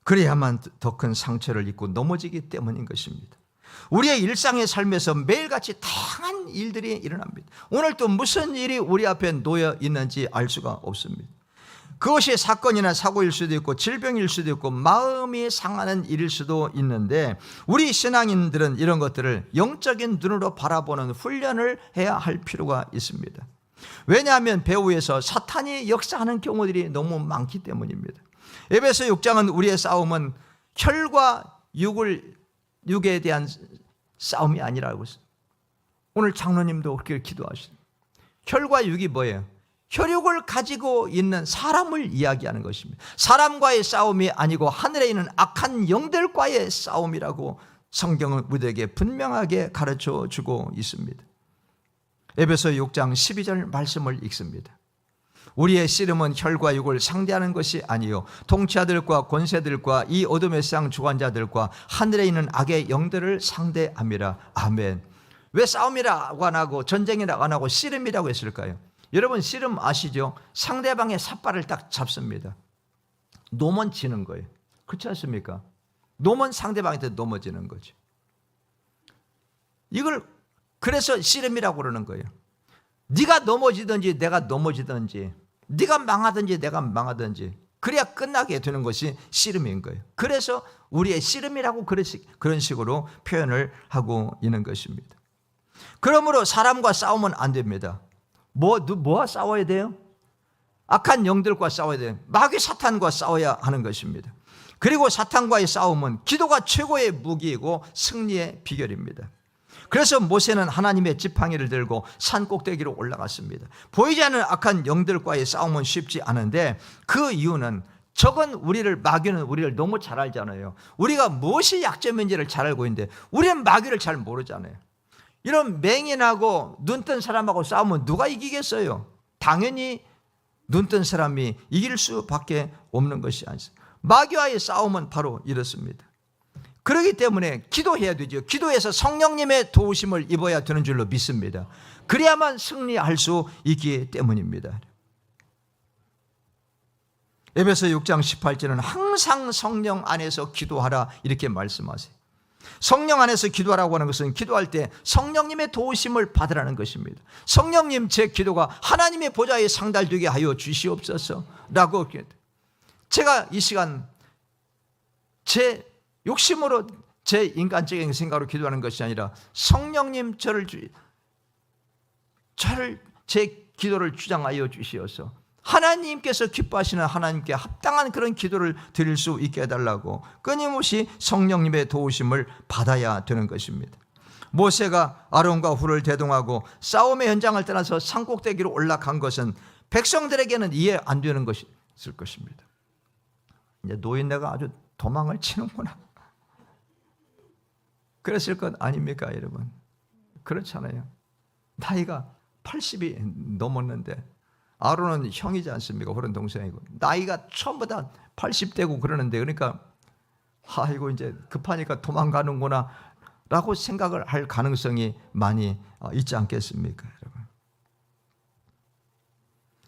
그래야만 더 큰 상처를 입고 넘어지기 때문인 것입니다. 우리의 일상의 삶에서 매일같이 다양한 일들이 일어납니다. 오늘 또 무슨 일이 우리 앞에 놓여 있는지 알 수가 없습니다. 그것이 사건이나 사고일 수도 있고 질병일 수도 있고 마음이 상하는 일일 수도 있는데 우리 신앙인들은 이런 것들을 영적인 눈으로 바라보는 훈련을 해야 할 필요가 있습니다. 왜냐하면 배후에서 사탄이 역사하는 경우들이 너무 많기 때문입니다. 에베소 6장은 우리의 싸움은 혈과 육에 대한 싸움이 아니라고 했어요. 오늘 장로님도 그렇게 기도하시죠. 혈과 육이 뭐예요? 혈육을 가지고 있는 사람을 이야기하는 것입니다. 사람과의 싸움이 아니고 하늘에 있는 악한 영들과의 싸움이라고 성경은 우리에게 분명하게 가르쳐 주고 있습니다. 에베소 6장 12절 말씀을 읽습니다. 우리의 씨름은 혈과 육을 상대하는 것이 아니요 통치자들과 권세들과 이 어둠의 세상 주관자들과 하늘에 있는 악의 영들을 상대함이라. 아멘. 왜 싸움이라고 안 하고 전쟁이라고 안 하고 씨름이라고 했을까요? 여러분, 씨름 아시죠? 상대방의 삿발을 딱 잡습니다. 놓으면 지는 거예요. 그렇지 않습니까? 놓으면 상대방한테 넘어지는 거죠. 이걸 그래서 씨름이라고 그러는 거예요. 네가 넘어지든지 내가 넘어지든지, 네가 망하든지 내가 망하든지, 그래야 끝나게 되는 것이 씨름인 거예요. 그래서 우리의 씨름이라고 그런 식으로 표현을 하고 있는 것입니다. 그러므로 사람과 싸우면 안 됩니다. 뭐와 싸워야 돼요? 악한 영들과 싸워야 돼요. 마귀 사탄과 싸워야 하는 것입니다. 그리고 사탄과의 싸움은 기도가 최고의 무기이고 승리의 비결입니다. 그래서 모세는 하나님의 지팡이를 들고 산 꼭대기로 올라갔습니다. 보이지 않는 악한 영들과의 싸움은 쉽지 않은데 그 이유는 마귀는 우리를 너무 잘 알잖아요. 우리가 무엇이 약점인지를 잘 알고 있는데 우리는 마귀를 잘 모르잖아요. 이런 맹인하고 눈뜬 사람하고 싸우면 누가 이기겠어요? 당연히 눈뜬 사람이 이길 수밖에 없는 것이 아니죠. 마귀와의 싸움은 바로 이렇습니다. 그렇기 때문에 기도해야 되죠. 기도해서 성령님의 도우심을 입어야 되는 줄로 믿습니다. 그래야만 승리할 수 있기 때문입니다. 에베소 6장 18절은 항상 성령 안에서 기도하라 이렇게 말씀하세요. 성령 안에서 기도하라고 하는 것은 기도할 때 성령님의 도우심을 받으라는 것입니다. 성령님, 제 기도가 하나님의 보좌에 상달되게 하여 주시옵소서 라고. 제가 이 시간 제 욕심으로 제 인간적인 생각으로 기도하는 것이 아니라 성령님 제 기도를 주장하여 주시어서 하나님께서 기뻐하시는 하나님께 합당한 그런 기도를 드릴 수 있게 해달라고 끊임없이 성령님의 도우심을 받아야 되는 것입니다. 모세가 아론과 훌을 대동하고 싸움의 현장을 떠나서 산꼭대기로 올라간 것은 백성들에게는 이해 안 되는 것일 것입니다. 이제 노인네가 아주 도망을 치는구나, 그랬을 것 아닙니까 여러분? 그렇잖아요. 나이가 80이 넘었는데, 아론은 형이지 않습니까? 훌은 동생이고, 나이가 전부 다 80대고 그러는데, 그러니까 아이고 이제 급하니까 도망가는구나 라고 생각을 할 가능성이 많이 있지 않겠습니까 여러분?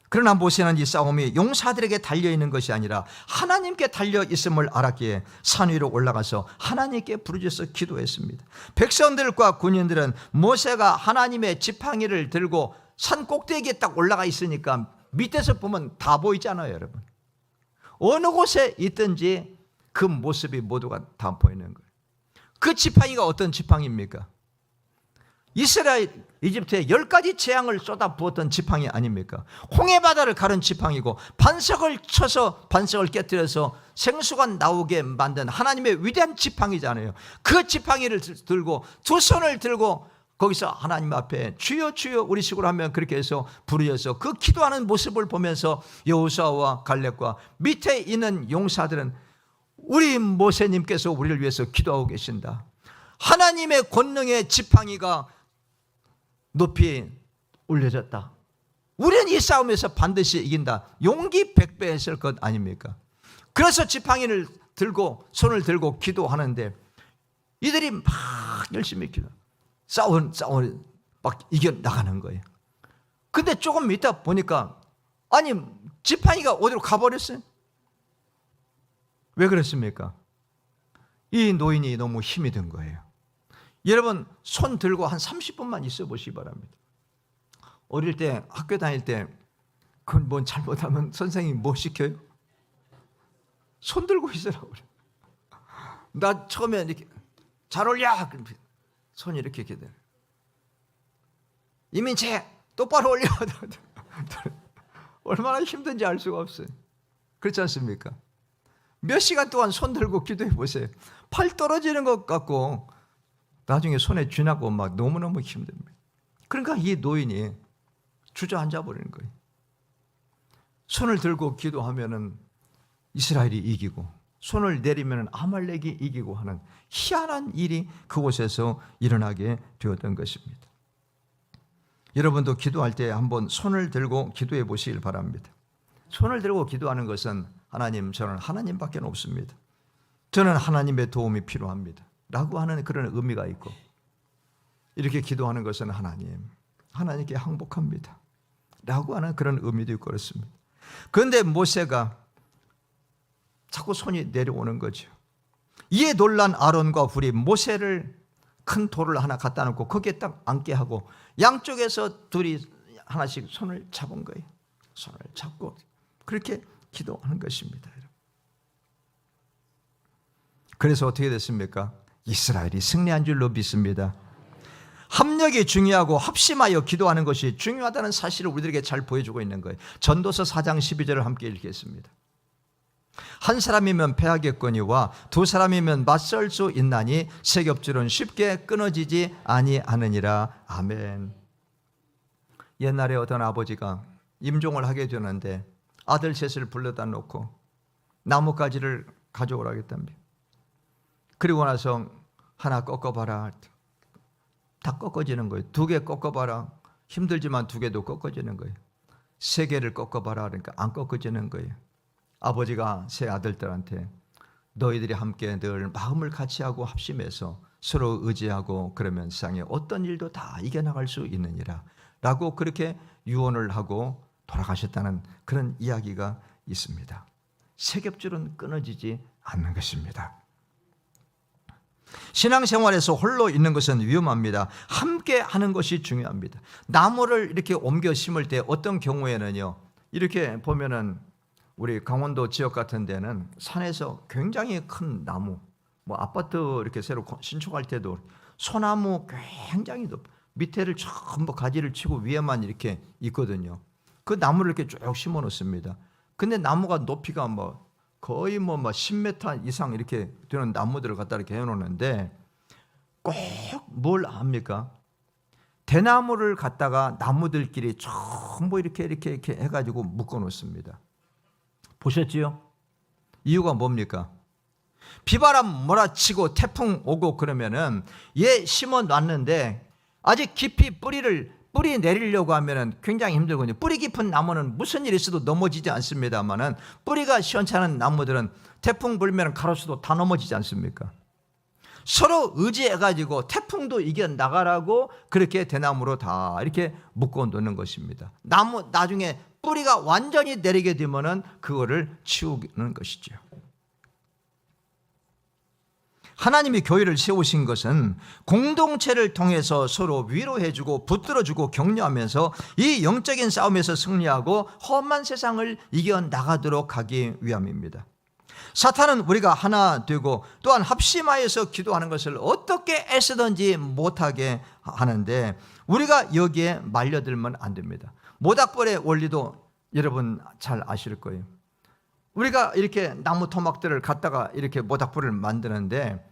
그러나 모세는 이 싸움이 용사들에게 달려있는 것이 아니라 하나님께 달려있음을 알았기에 산 위로 올라가서 하나님께 부르짖어서 기도했습니다. 백성들과 군인들은 모세가 하나님의 지팡이를 들고 산 꼭대기에 딱 올라가 있으니까 밑에서 보면 다 보이잖아요 여러분. 어느 곳에 있든지 그 모습이 모두가 다 보이는 거예요. 그 지팡이가 어떤 지팡이입니까? 이스라엘, 이집트에 10가지 재앙을 쏟아 부었던 지팡이 아닙니까? 홍해바다를 가른 지팡이고, 반석을 쳐서 반석을 깨뜨려서 생수가 나오게 만든 하나님의 위대한 지팡이잖아요. 그 지팡이를 들고 두 손을 들고 거기서 하나님 앞에 주여 주여 우리 식으로 하면 그렇게 해서 부르짖어서 그 기도하는 모습을 보면서 여호수아와 갈렙과 밑에 있는 용사들은 우리 모세님께서 우리를 위해서 기도하고 계신다, 하나님의 권능의 지팡이가 높이 올려졌다, 우리는 이 싸움에서 반드시 이긴다, 용기 100배 했을 것 아닙니까? 그래서 지팡이를 들고 손을 들고 기도하는데 이들이 막 열심히 싸운 막 이겨나가는 거예요. 근데 조금 있다 보니까 아니 지팡이가 어디로 가버렸어요? 왜 그랬습니까? 이 노인이 너무 힘이 든 거예요. 여러분 손 들고 한 30분만 있어 보시기 바랍니다. 어릴 때 학교 다닐 때 그건 뭐 잘못하면 선생님이 뭐 시켜요? 손 들고 있으라고 그래. 나 처음에 이렇게 잘 올려, 손이 이렇게 돼. 이민채 똑바로 올려. 얼마나 힘든지 알 수가 없어요. 그렇지 않습니까? 몇 시간 동안 손 들고 기도해 보세요. 팔 떨어지는 것 같고 나중에 손에 쥐나고 막 너무너무 힘듭니다. 그러니까 이 노인이 주저앉아 버리는 거예요. 손을 들고 기도하면은 이스라엘이 이기고, 손을 내리면 아말렉이 이기고 하는 희한한 일이 그곳에서 일어나게 되었던 것입니다. 여러분도 기도할 때 한번 손을 들고 기도해 보시길 바랍니다. 손을 들고 기도하는 것은 하나님, 저는 하나님밖에 없습니다, 저는 하나님의 도움이 필요합니다 라고 하는 그런 의미가 있고, 이렇게 기도하는 것은 하나님께 항복합니다 라고 하는 그런 의미도 있고 그렇습니다. 그런데 모세가 자꾸 손이 내려오는 거죠. 이에 놀란 아론과 훌이 모세를 큰 돌을 하나 갖다 놓고 거기에 딱 앉게 하고 양쪽에서 둘이 하나씩 손을 잡은 거예요. 손을 잡고 그렇게 기도하는 것입니다. 그래서 어떻게 됐습니까? 이스라엘이 승리한 줄로 믿습니다. 합력이 중요하고 합심하여 기도하는 것이 중요하다는 사실을 우리들에게 잘 보여주고 있는 거예요. 전도서 4장 12절을 함께 읽겠습니다. 한 사람이면 패하겠거니와 두 사람이면 맞설 수 있나니 세 겹줄은 쉽게 끊어지지 아니하느니라. 아멘. 옛날에 어떤 아버지가 임종을 하게 되는데 아들 셋을 불러다 놓고 나뭇가지를 가져오라 했답니다. 그리고 나서 하나 꺾어봐라, 다 꺾어지는 거예요. 2개 꺾어봐라, 힘들지만 2개도 꺾어지는 거예요. 3개를 꺾어봐라, 그러니까 안 꺾어지는 거예요. 아버지가 세 아들들한테 너희들이 함께 늘 마음을 같이하고 합심해서 서로 의지하고 그러면 세상에 어떤 일도 다 이겨나갈 수 있느니라 라고 그렇게 유언을 하고 돌아가셨다는 그런 이야기가 있습니다. 세 겹줄은 끊어지지 않는 것입니다. 신앙생활에서 홀로 있는 것은 위험합니다. 함께 하는 것이 중요합니다. 나무를 이렇게 옮겨 심을 때 어떤 경우에는요, 이렇게 보면은 우리 강원도 지역 같은 데는 산에서 굉장히 큰 나무, 뭐 아파트 이렇게 새로 신축할 때도 소나무 굉장히 높, 밑에를 전부 가지를 치고 위에만 이렇게 있거든요. 그 나무를 이렇게 쭉 심어 놓습니다. 근데 나무가 높이가 거의 10m 이상 이렇게 되는 나무들을 갖다 이렇게 해 놓는데 꼭 뭘 합니까? 대나무를 갖다가 나무들끼리 전부 이렇게 해가지고 묶어 놓습니다. 보셨지요? 이유가 뭡니까? 비바람 몰아치고 태풍 오고 그러면은 얘 심어 놨는데 아직 깊이 뿌리 내리려고 하면은 굉장히 힘들거든요. 뿌리 깊은 나무는 무슨 일이 있어도 넘어지지 않습니다만은 뿌리가 시원찮은 나무들은 태풍 불면 가로수도 다 넘어지지 않습니까? 서로 의지해가지고 태풍도 이겨 나가라고 그렇게 대나무로 다 이렇게 묶어 놓는 것입니다. 나무 나중에 뿌리가 완전히 내리게 되면은 그거를 치우는 것이죠. 하나님이 교회를 세우신 것은 공동체를 통해서 서로 위로해주고 붙들어주고 격려하면서 이 영적인 싸움에서 승리하고 험한 세상을 이겨나가도록 하기 위함입니다. 사탄은 우리가 하나 되고 또한 합심하여서 기도하는 것을 어떻게 애쓰든지 못하게 하는데 우리가 여기에 말려들면 안 됩니다. 모닥불의 원리도 여러분 잘 아실 거예요. 우리가 이렇게 나무 토막들을 갖다가 이렇게 모닥불을 만드는데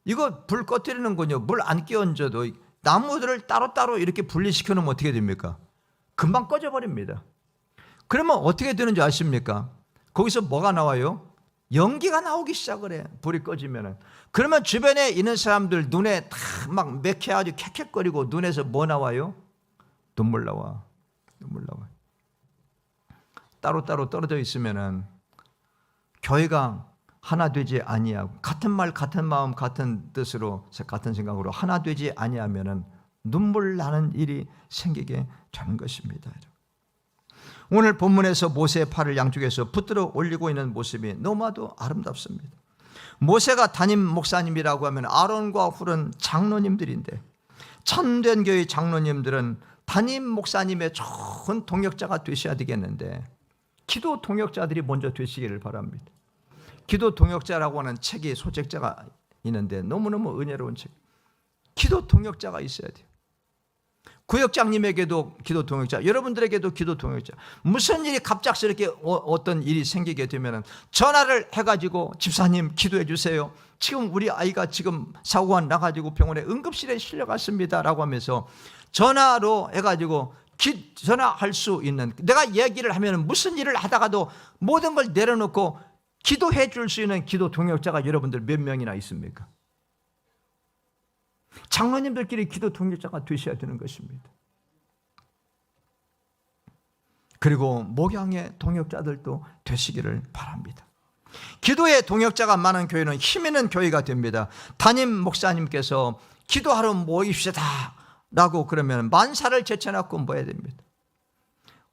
이거 불 꺼뜨리는군요. 물 안 끼얹어도 나무들을 따로따로 이렇게 분리시켜 놓으면 어떻게 됩니까? 금방 꺼져버립니다. 그러면 어떻게 되는지 아십니까? 거기서 뭐가 나와요? 연기가 나오기 시작을 해. 불이 꺼지면은. 그러면 주변에 있는 사람들 눈에 다 막 매캐 캑캑거리고 눈에서 뭐 나와요? 눈물 나와. 따로따로 떨어져 있으면은 교회가 하나 되지 아니하고 같은 말 같은 마음 같은 뜻으로 같은 생각으로 하나 되지 아니하면은 눈물 나는 일이 생기게 되는 것입니다. 오늘 본문에서 모세의 팔을 양쪽에서 붙들어 올리고 있는 모습이 너무나도 아름답습니다. 모세가 담임 목사님이라고 하면 아론과 훌은 장로님들인데 참된 교회 장로님들은 담임 목사님의 좋은 동역자가 되셔야 되겠는데 기도 동역자들이 먼저 되시기를 바랍니다. 기도 동역자라고 하는 책이 소책자가 있는데 너무너무 은혜로운 책. 기도 동역자가 있어야 돼요. 구역장님에게도 기도 동역자, 여러분들에게도 기도 동역자. 무슨 일이 갑작스럽게 어떤 일이 생기게 되면 전화를 해가지고 집사님 기도해 주세요. 지금 우리 아이가 지금 사고가 나가지고 병원에 응급실에 실려갔습니다 라고 하면서 전화로 해가지고 전화할 수 있는, 내가 얘기를 하면 무슨 일을 하다가도 모든 걸 내려놓고 기도해 줄 수 있는 기도 동역자가 여러분들 몇 명이나 있습니까? 장로님들끼리 기도 동역자가 되셔야 되는 것입니다. 그리고 목양의 동역자들도 되시기를 바랍니다. 기도의 동역자가 많은 교회는 힘 있는 교회가 됩니다. 담임 목사님께서 기도하러 모입시다 라고 그러면 만사를 제쳐놓고 모여야 됩니다.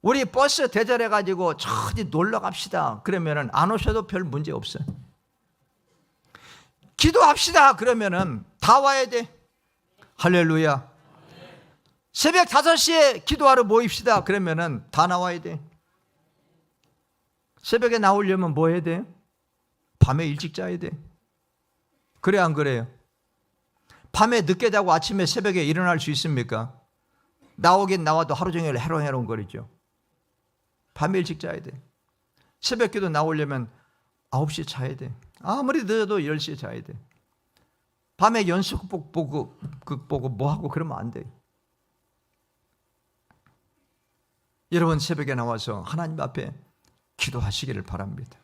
우리 버스 대절해가지고 저기 놀러 갑시다 그러면 안 오셔도 별 문제 없어요. 기도합시다 그러면 다 와야 돼. 할렐루야. 새벽 5시에 기도하러 모입시다 그러면 다 나와야 돼. 새벽에 나오려면 뭐 해야 돼? 밤에 일찍 자야 돼. 그래 안 그래요? 밤에 늦게 자고 아침에 새벽에 일어날 수 있습니까? 나오긴 나와도 하루 종일 해롱해롱거리죠. 밤에 일찍 자야 돼. 새벽 기도 나오려면 9시에 자야 돼. 아무리 늦어도 10시에 자야 돼. 밤에 연속극 보고 뭐하고 그러면 안 돼. 여러분 새벽에 나와서 하나님 앞에 기도하시기를 바랍니다.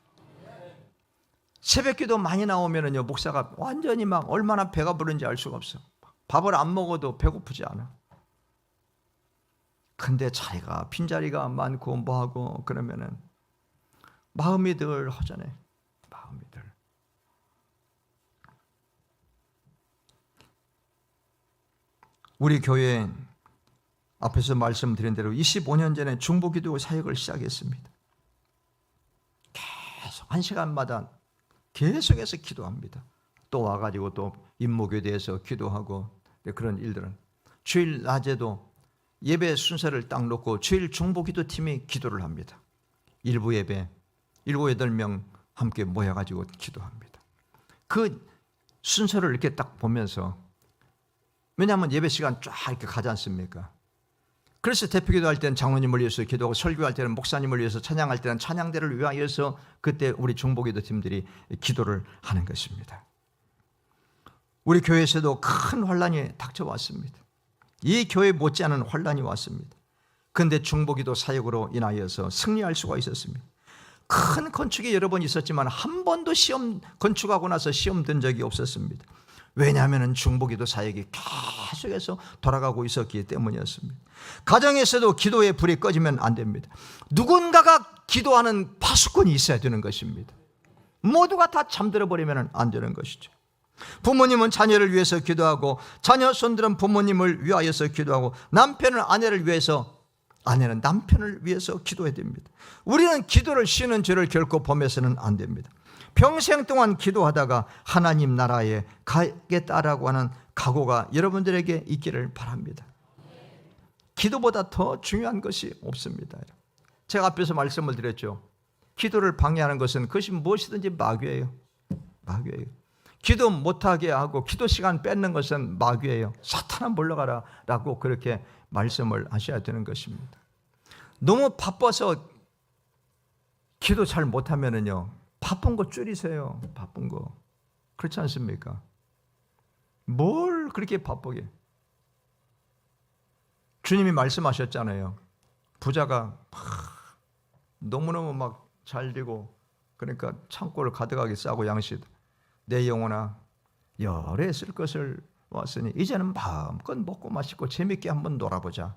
새벽 기도 많이 나오면은요, 목사가 완전히 막 얼마나 배가 부른지 알 수가 없어. 밥을 안 먹어도 배고프지 않아. 근데 자리가 빈자리가 많고 뭐하고 그러면은 마음이 늘 허전해. 마음이 늘. 우리 교회 앞에서 말씀드린 대로 25년 전에 중보기도 사역을 시작했습니다. 계속 1시간마다 계속해서 기도합니다. 또 와가지고 또 임목교대에서 기도하고 그런 일들은 주일 낮에도 예배 순서를 딱 놓고 주일 중보기도팀이 기도를 합니다. 일부 예배 7, 8명 함께 모여가지고 기도합니다. 그 순서를 이렇게 딱 보면서, 왜냐하면 예배 시간 쫙 이렇게 가지 않습니까? 그래서 대표 기도할 때는 장로님을 위해서 기도하고, 설교할 때는 목사님을 위해서, 찬양할 때는 찬양대를 위하여서 그때 우리 중보기도 팀들이 기도를 하는 것입니다. 우리 교회에서도 큰 환란이 닥쳐왔습니다. 이 교회 못지않은 환란이 왔습니다. 그런데 중보기도 사역으로 인하여서 승리할 수가 있었습니다. 큰 건축이 여러 번 있었지만 한 번도 건축하고 나서 시험 든 적이 없었습니다. 왜냐하면 중보기도 사역이 계속해서 돌아가고 있었기 때문이었습니다. 가정에서도 기도의 불이 꺼지면 안 됩니다. 누군가가 기도하는 파수꾼이 있어야 되는 것입니다. 모두가 다 잠들어 버리면 안 되는 것이죠. 부모님은 자녀를 위해서 기도하고, 자녀 손들은 부모님을 위하여서 기도하고, 남편은 아내를 위해서, 아내는 남편을 위해서 기도해야 됩니다. 우리는 기도를 쉬는 죄를 결코 범해서는 안 됩니다. 평생 동안 기도하다가 하나님 나라에 가겠다라고 하는 각오가 여러분들에게 있기를 바랍니다. 기도보다 더 중요한 것이 없습니다. 제가 앞에서 말씀을 드렸죠. 기도를 방해하는 것은 그것이 무엇이든지 마귀예요. 마귀예요. 기도 못하게 하고 기도 시간 뺏는 것은 마귀예요. 사탄아 물러가라 라고 그렇게 말씀을 하셔야 되는 것입니다. 너무 바빠서 기도 잘 못하면은요, 바쁜 거 줄이세요. 바쁜 거. 그렇지 않습니까? 뭘 그렇게 바쁘게. 주님이 말씀하셨잖아요. 부자가 너무너무 막 잘 되고, 그러니까 창고를 가득하게 싸고 양식, 내 영혼아 열에 쓸 것을 왔으니 이제는 마음껏 먹고 마시고 재밌게 한번 놀아보자.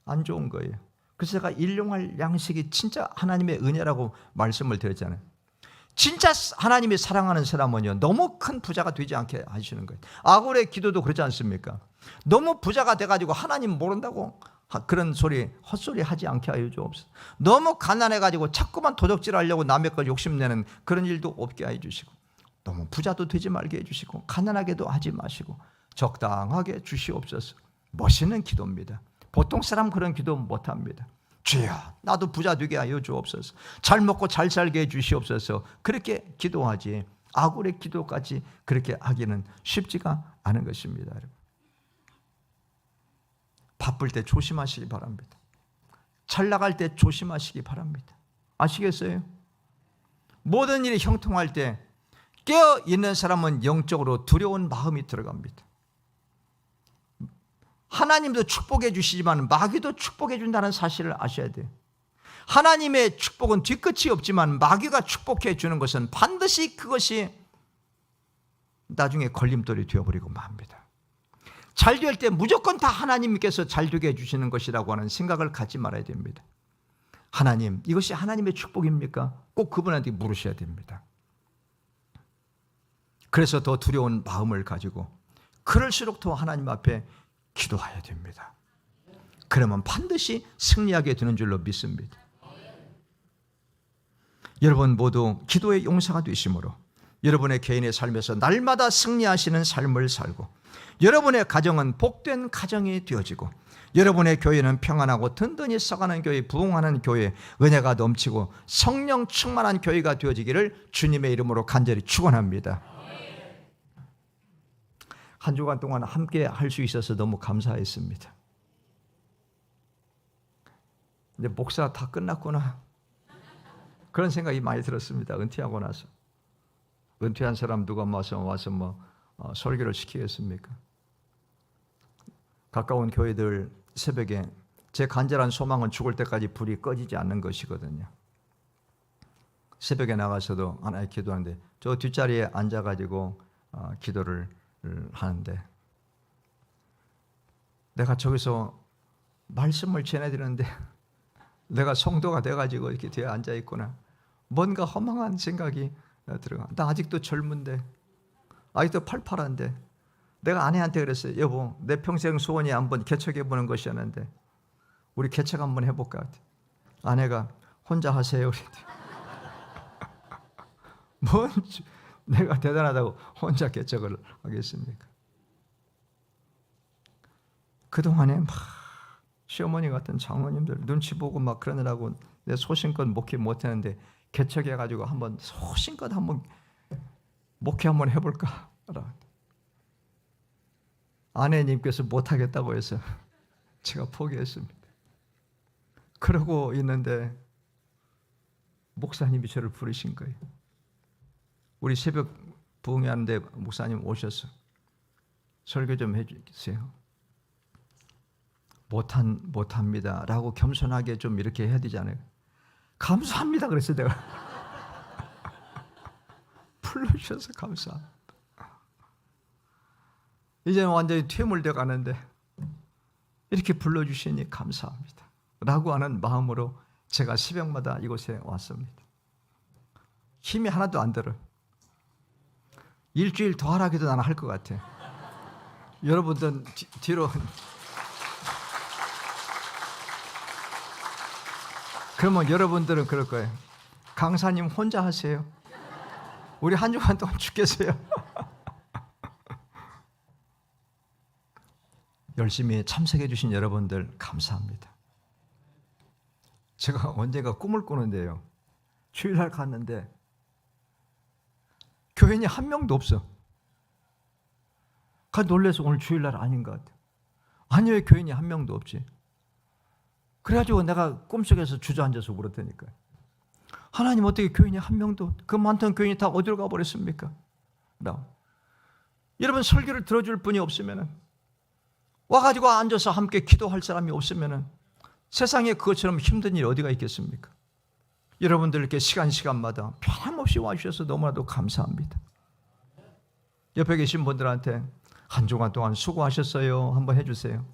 안 좋은 거예요. 그래서 제가 일용할 양식이 진짜 하나님의 은혜라고 말씀을 드렸잖아요. 진짜 하나님이 사랑하는 사람은요, 너무 큰 부자가 되지 않게 하시는 거예요. 아굴의 기도도 그렇지 않습니까? 너무 부자가 돼가지고 하나님 모른다고 그런 소리, 헛소리 하지 않게 하여 주옵소서. 너무 가난해가지고 자꾸만 도적질하려고 남의 것 욕심내는 그런 일도 없게 하여 주시고, 너무 부자도 되지 말게 해주시고, 가난하게도 하지 마시고 적당하게 주시옵소서. 멋있는 기도입니다. 보통 사람 그런 기도 못합니다. 주여 나도 부자 되게 하여 주옵소서. 잘 먹고 잘 살게 해 주시옵소서. 그렇게 기도하지, 아굴의 기도까지 그렇게 하기는 쉽지가 않은 것입니다. 여러분, 바쁠 때 조심하시기 바랍니다. 잘 나갈 때 조심하시기 바랍니다. 아시겠어요? 모든 일이 형통할 때 깨어있는 사람은 영적으로 두려운 마음이 들어갑니다. 하나님도 축복해 주시지만 마귀도 축복해 준다는 사실을 아셔야 돼요. 하나님의 축복은 뒤끝이 없지만 마귀가 축복해 주는 것은 반드시 그것이 나중에 걸림돌이 되어버리고 맙니다. 잘 될 때 무조건 다 하나님께서 잘 되게 해주시는 것이라고 하는 생각을 갖지 말아야 됩니다. 하나님, 이것이 하나님의 축복입니까? 꼭 그분한테 물으셔야 됩니다. 그래서 더 두려운 마음을 가지고 그럴수록 더 하나님 앞에 기도해야 됩니다. 그러면 반드시 승리하게 되는 줄로 믿습니다. 여러분 모두 기도의 용사가 되심으로 여러분의 개인의 삶에서 날마다 승리하시는 삶을 살고, 여러분의 가정은 복된 가정이 되어지고, 여러분의 교회는 평안하고 든든히 써가는 교회, 부흥하는 교회, 은혜가 넘치고 성령 충만한 교회가 되어지기를 주님의 이름으로 간절히 축원합니다. 한 주간 동안 함께 할 수 있어서 너무 감사했습니다. 근데 목사 다 끝났구나, 그런 생각이 많이 들었습니다. 은퇴하고 나서. 은퇴한 사람 누가 와서 설교를 시키겠습니까? 가까운 교회들 새벽에 제 간절한 소망은 죽을 때까지 불이 꺼지지 않는 것이거든요. 새벽에 나가서도 하나님 기도하는데 저 뒷자리에 앉아가지고 기도를 하는데, 내가 저기서 말씀을 전해드리는데 내가 성도가 돼가지고 이렇게 뒤에 앉아있구나, 뭔가 허망한 생각이 들어가. 나 아직도 젊은데, 아직도 팔팔한데. 내가 아내한테 그랬어요. 여보, 내 평생 소원이 한번 개척해보는 것이었는데 우리 개척 한번 해볼까? 아내가 혼자 하세요. 뭔 내가 대단하다고 혼자 개척을 하겠습니까? 그동안에 막 시어머니 같은 장모님들 눈치 보고 막 그러느라고 내 소신껏 목회 못했는데 개척해가지고 한번 소신껏 한번 목회 한번 해볼까? 아내님께서 못하겠다고 해서 제가 포기했습니다. 그러고 있는데 목사님이 저를 부르신 거예요. 우리 새벽 부흥회하는데 목사님 오셔서 설교 좀 해주세요. 못합니다 라고 겸손하게 좀 이렇게 해야 되잖아요. 감사합니다 그랬어요. 내가 불러주셔서 감사합니다. 이제는 완전히 퇴물되어 가는데 이렇게 불러주시니 감사합니다 라고 하는 마음으로 제가 새벽마다 이곳에 왔습니다. 힘이 하나도 안 들어요. 일주일 더 하라기도 나는 할 것 같아요. 여러분들 뒤로. 그러면 여러분들은 그럴 거예요. 강사님 혼자 하세요. 우리 한 주간 동안 죽겠어요. 열심히 참석해 주신 여러분들 감사합니다. 제가 언젠가 꿈을 꾸는데요. 주일날 갔는데 교인이 한 명도 없어. 놀래서 오늘 주일날 아닌 것 같아. 아니 왜 교인이 한 명도 없지? 그래가지고 내가 꿈속에서 주저앉아서 울었다니까요. 하나님 어떻게 교인이 한 명도, 그 많던 교인이 다 어디로 가버렸습니까? 여러분 설교를 들어줄 분이 없으면, 와가지고 앉아서 함께 기도할 사람이 없으면 세상에 그것처럼 힘든 일이 어디가 있겠습니까? 여러분들께 시간마다 변함없이 와주셔서 너무나도 감사합니다. 옆에 계신 분들한테 한 주간 동안 수고하셨어요 한번 해주세요.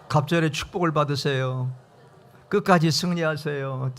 갑절의 축복을 받으세요. 끝까지 승리하세요.